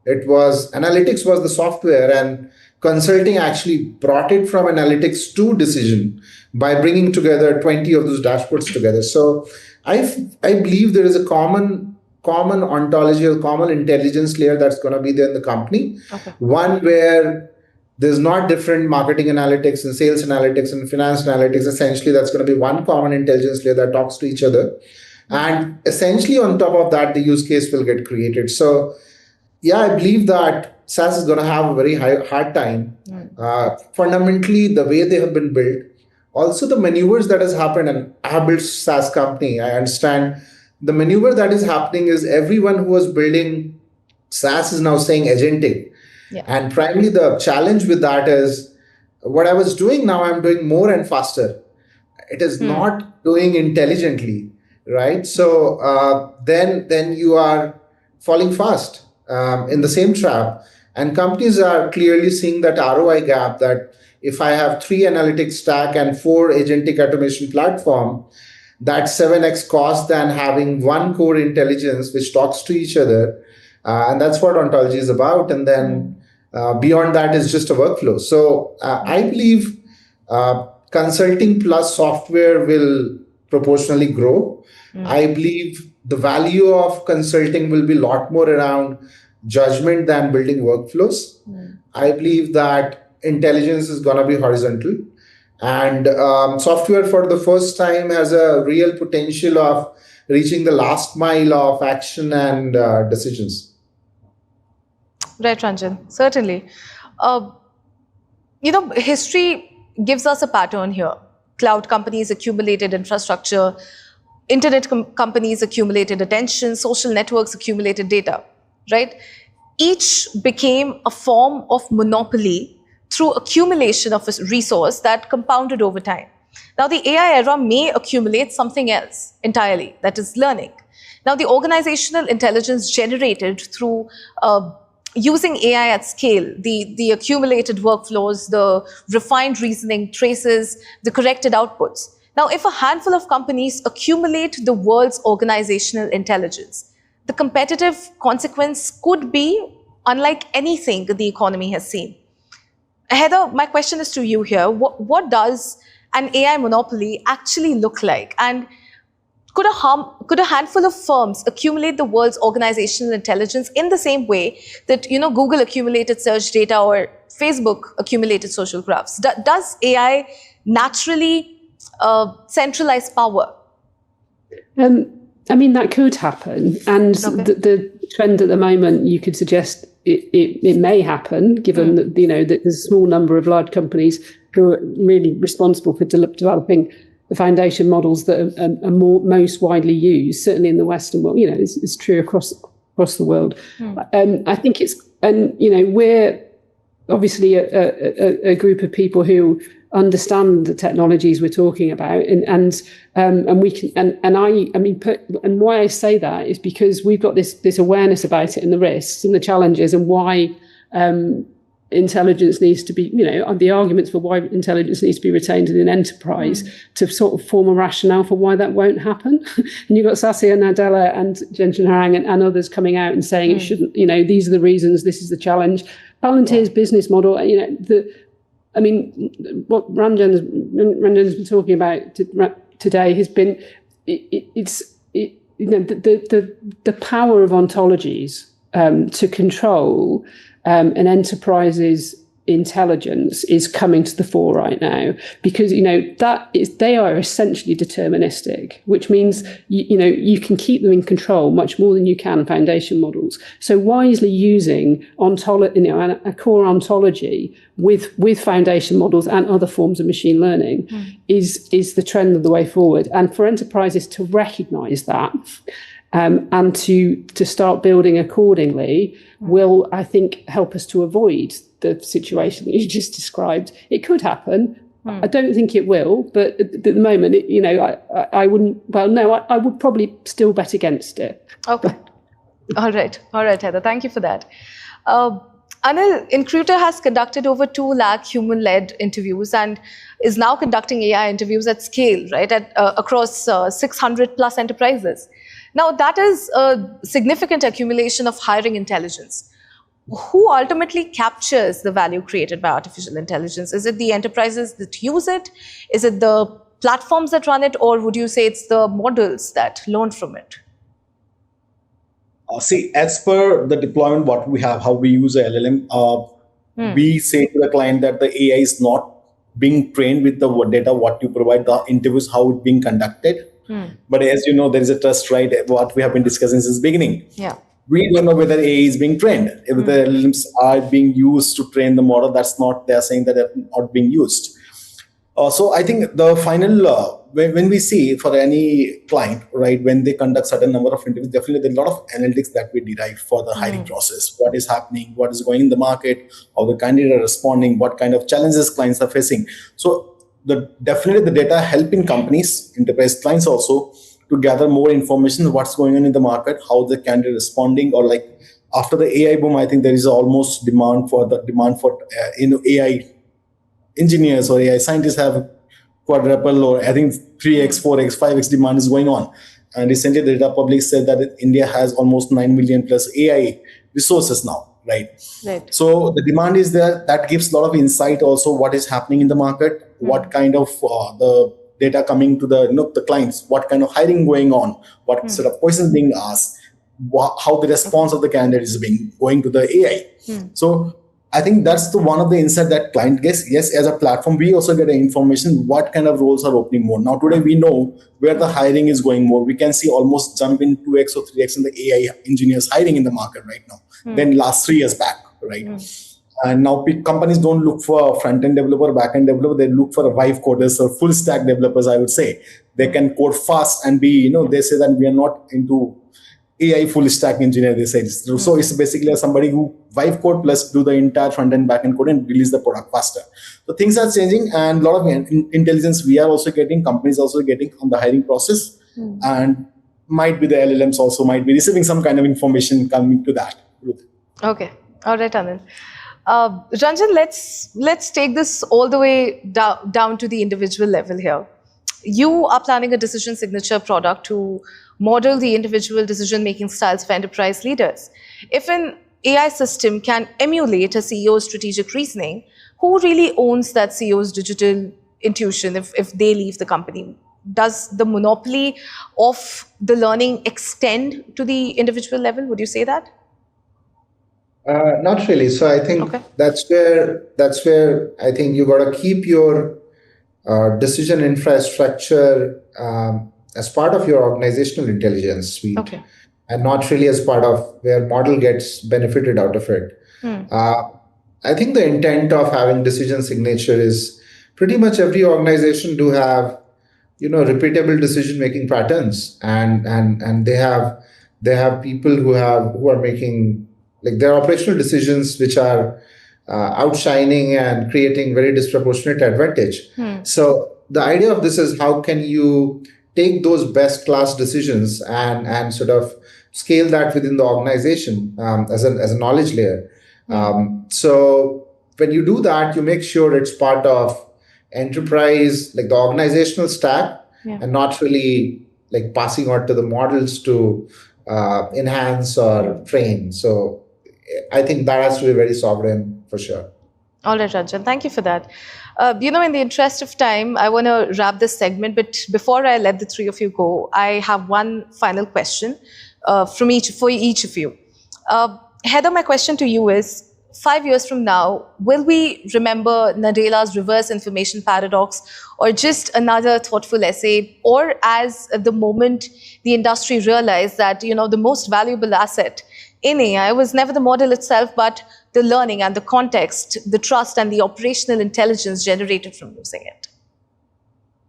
It was analytics was the software, and consulting actually brought it from analytics to decision by bringing together 20 of those dashboards together. So I believe there is a common ontology or common intelligence layer that's going to be there in the company. One where there's not different marketing analytics and sales analytics and finance analytics. Essentially, that's going to be one common intelligence layer that talks to each other. And essentially on top of that, the use case will get created. So yeah, I believe that SaaS is going to have a very hard time. Fundamentally, the way they have been built, also the maneuvers that has happened, and I have built SaaS company, I understand the maneuver that is happening is everyone who was building SaaS is now saying agentic. And primarily the challenge with that is what I was doing now, I'm doing more and faster. It is not doing intelligently, right? So then you are falling fast in the same trap. And companies are clearly seeing that ROI gap, that if I have 3 analytics stack and 4 agentic automation platform, that's 7x cost than having one core intelligence which talks to each other. And that's what ontology is about. And then beyond that is just a workflow. So I believe consulting plus software will proportionally grow. I believe the value of consulting will be a lot more around judgment than building workflows. I believe that intelligence is going to be horizontal, and software for the first time has a real potential of reaching the last mile of action and decisions. Right, Ranjan, certainly. History gives us a pattern here. Cloud companies accumulated infrastructure, internet companies accumulated attention, social networks accumulated data, right? Each became a form of monopoly through accumulation of a resource that compounded over time. Now, the AI era may accumulate something else entirely, that is learning. Now, the organizational intelligence generated through using AI at scale, the accumulated workflows, the refined reasoning traces, the corrected outputs. Now, if a handful of companies accumulate the world's organizational intelligence, the competitive consequence could be unlike anything the economy has seen. Heather, my question is to you here. What does an AI monopoly actually look like? And could a handful of firms accumulate the world's organizational intelligence in the same way that Google accumulated search data or Facebook accumulated social graphs? Does AI naturally centralize power? I mean, that could happen. And the trend at the moment, you could suggest it may happen, given that, that there's a small number of large companies who are really responsible for developing the foundation models that are most widely used, certainly in the Western world. It's true across the world. I think we're obviously a group of people who understand the technologies we're talking about, and we can, and why I say that is because we've got this awareness about it and the risks and the challenges and why intelligence needs to be, the arguments for why intelligence needs to be retained in an enterprise to sort of form a rationale for why that won't happen. And you've got Satya Nadella and Jensen Huang and others coming out and saying it shouldn't, these are the reasons, this is the challenge. Palantir's business model, what Ranjan's been talking about today has been, the power of ontologies to control an enterprise's intelligence is coming to the fore right now, because they are essentially deterministic, which means you can keep them in control much more than you can foundation models. So wisely using a core ontology with foundation models and other forms of machine learning is the trend of the way forward. And for enterprises to recognize that and to start building accordingly will, I think, help us to avoid the situation that you just described. It could happen. I don't think it will, but at the moment, I wouldn't. Well, no, I would probably still bet against it. Okay. All right, Heather. Thank you for that. Anil, Incruiter has conducted over 2 lakh human-led interviews and is now conducting AI interviews at scale, right, across 600 plus enterprises. Now, that is a significant accumulation of hiring intelligence. Who ultimately captures the value created by artificial intelligence? Is it the enterprises that use it? Is it the platforms that run it? Or would you say it's the models that learn from it? See, as per the deployment, what we have, how we use a LLM, we say to the client that the AI is not being trained with the data, what you provide, the interviews, how it's being conducted. But as you know, there is a trust, right? What we have been discussing since the beginning. Yeah. We don't know whether AI is being trained. If the LLMs are being used to train the model, that's not, they're saying that they're not being used. So I think the final, when we see for any client, right, when they conduct certain number of interviews, definitely there's a lot of analytics that we derive for the hiring process. What is happening? What is going in the market? How the candidates are responding? What kind of challenges clients are facing? So definitely the data helping companies, enterprise clients also, to gather more information, what's going on in the market, how the candidate responding, or like after the AI boom, I think there is almost demand for AI engineers or AI scientists have quadruple, or I think 3x, 4x, 5x demand is going on. And recently the data public said that India has almost 9 million plus AI resources now. Right. So the demand is there. That gives a lot of insight also what is happening in the market, what kind of the data coming to the clients, what kind of hiring going on, what sort of questions being asked, how the response of the candidate is going to the AI. So I think that's one of the insight that client gets. Yes, as a platform, we also get information what kind of roles are opening more. Now today we know where the hiring is going more. We can see almost jump in 2x or 3x in the AI engineers hiring in the market right now than last 3 years back, right? And now companies don't look for front-end developer, back-end developer. They look for vibe coders or full-stack developers, I would say. They can code fast and be, they say that we are not into AI full-stack engineer, they say. So it's basically somebody who vibe code plus do the entire front-end, back-end code and release the product faster. So things are changing, and a lot of intelligence we are also getting, companies also getting on the hiring process. And might be the LLMs also might be receiving some kind of information coming to that. Okay. All right, Anil. Ranjan, let's take this all the way down to the individual level here. You are planning a decision signature product to model the individual decision-making styles of enterprise leaders. If an AI system can emulate a CEO's strategic reasoning, who really owns that CEO's digital intuition if they leave the company? Does the monopoly of the learning extend to the individual level? Would you say that? Not really. So I think that's where I think you got to keep your decision infrastructure as part of your organizational intelligence suite, and not really as part of where model gets benefited out of it. I think the intent of having decision signature is pretty much every organization do have, repeatable decision making patterns, and they have people who are making like their operational decisions which are outshining and creating very disproportionate advantage. So the idea of this is how can you take those best class decisions and sort of scale that within the organization as a knowledge layer. So when you do that, you make sure it's part of enterprise, like the organizational stack, and not really like passing on to the models to enhance or train. So I think that has to be very sovereign for sure. All right, Ranjan, thank you for that. In the interest of time, I want to wrap this segment, but before I let the three of you go, I have one final question for each of you. Heather, my question to you is, 5 years from now, will we remember Nadella's reverse information paradox, or just another thoughtful essay, or as the moment the industry realized that, the most valuable asset in AI was never the model itself, but the learning and the context, the trust and the operational intelligence generated from using it?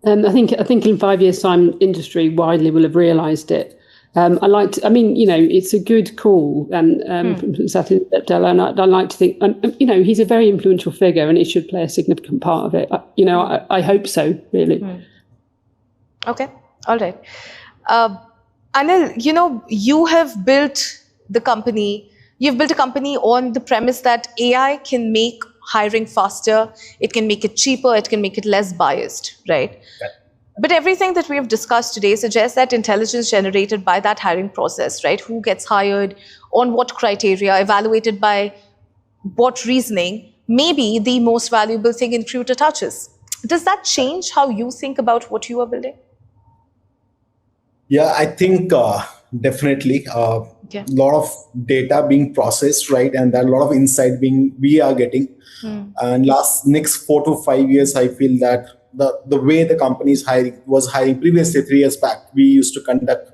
I think in 5 years' time, industry widely will have realised it. It's a good call, and from Satya Nadella, and I like to think, he's a very influential figure, and it should play a significant part of it. I hope so, really. Okay, all right. Anil, you have built the company. You've built a company on the premise that AI can make hiring faster, it can make it cheaper, it can make it less biased, right? But everything that we have discussed today suggests that intelligence generated by that hiring process, right? Who gets hired, on what criteria, evaluated by what reasoning, may be the most valuable thing recruiter touches. Does that change how you think about what you are building? Yeah, I think definitely a lot of data being processed, right? And there are a lot of insight we are getting. And next 4 to 5 years, I feel that the way the company was hiring previously 3 years back, we used to conduct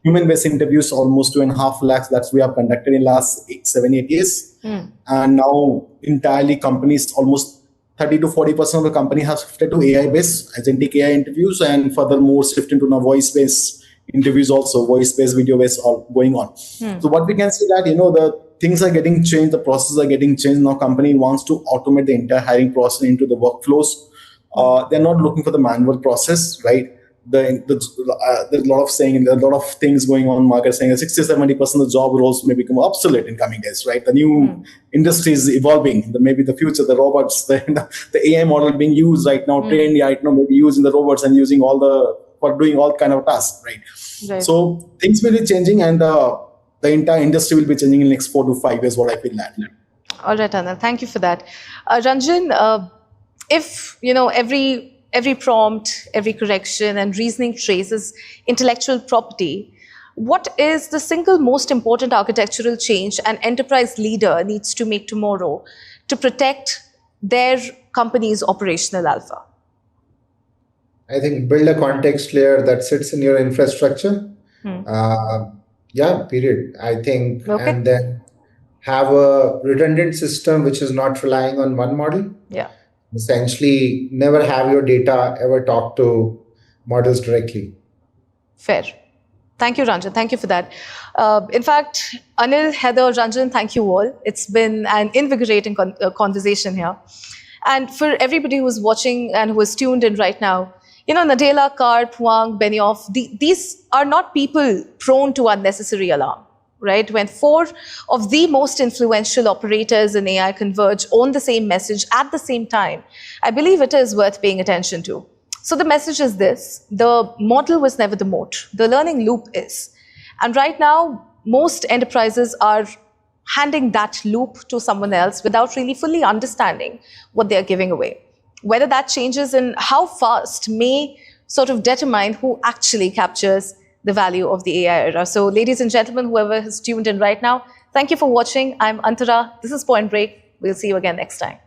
human-based interviews almost 2.5 lakhs that we have conducted in last 7-8 years. And now entirely companies, almost 30 to 40% of the company has shifted to AI-based, agentic AI interviews, and furthermore shifting to now voice-based interviews also, voice-based, video-based, all going on. So what we can say that, the things are getting changed, the processes are getting changed. Now company wants to automate the entire hiring process into the workflows. They're not looking for the manual process, right? There's a lot of things going on in market saying that 60-70% of the job roles may become obsolete in coming days, right? The new industry is evolving. Maybe the future, the robots, the AI model being used right now, trained right now, maybe using the robots and using for doing all kind of tasks, right? So things will be changing, and the entire industry will be changing in the next 4 to 5 years, what I feel that. All right, Anil, thank you for that. Ranjan, if every prompt, every correction and reasoning traces intellectual property, what is the single most important architectural change an enterprise leader needs to make tomorrow to protect their company's operational alpha? I think build a context layer that sits in your infrastructure. Period. I think, and then have a redundant system which is not relying on one model. Essentially, never have your data ever talk to models directly. Fair. Thank you, Ranjan. Thank you for that. In fact, Anil, Heather, Ranjan, thank you all. It's been an invigorating conversation here. And for everybody who's watching and who is tuned in right now, Nadella, Karp, Wang, Benioff, these are not people prone to unnecessary alarm. right? When four of the most influential operators in AI converge on the same message at the same time, I believe it is worth paying attention to. So the message is this: the model was never the moat, the learning loop is. And right now, most enterprises are handing that loop to someone else without really fully understanding what they're giving away. Whether that changes in how fast may sort of determine who actually captures the value of the AI era. So ladies and gentlemen, whoever has tuned in right now, thank you for watching. I'm Antara. This is Point Break. We'll see you again next time.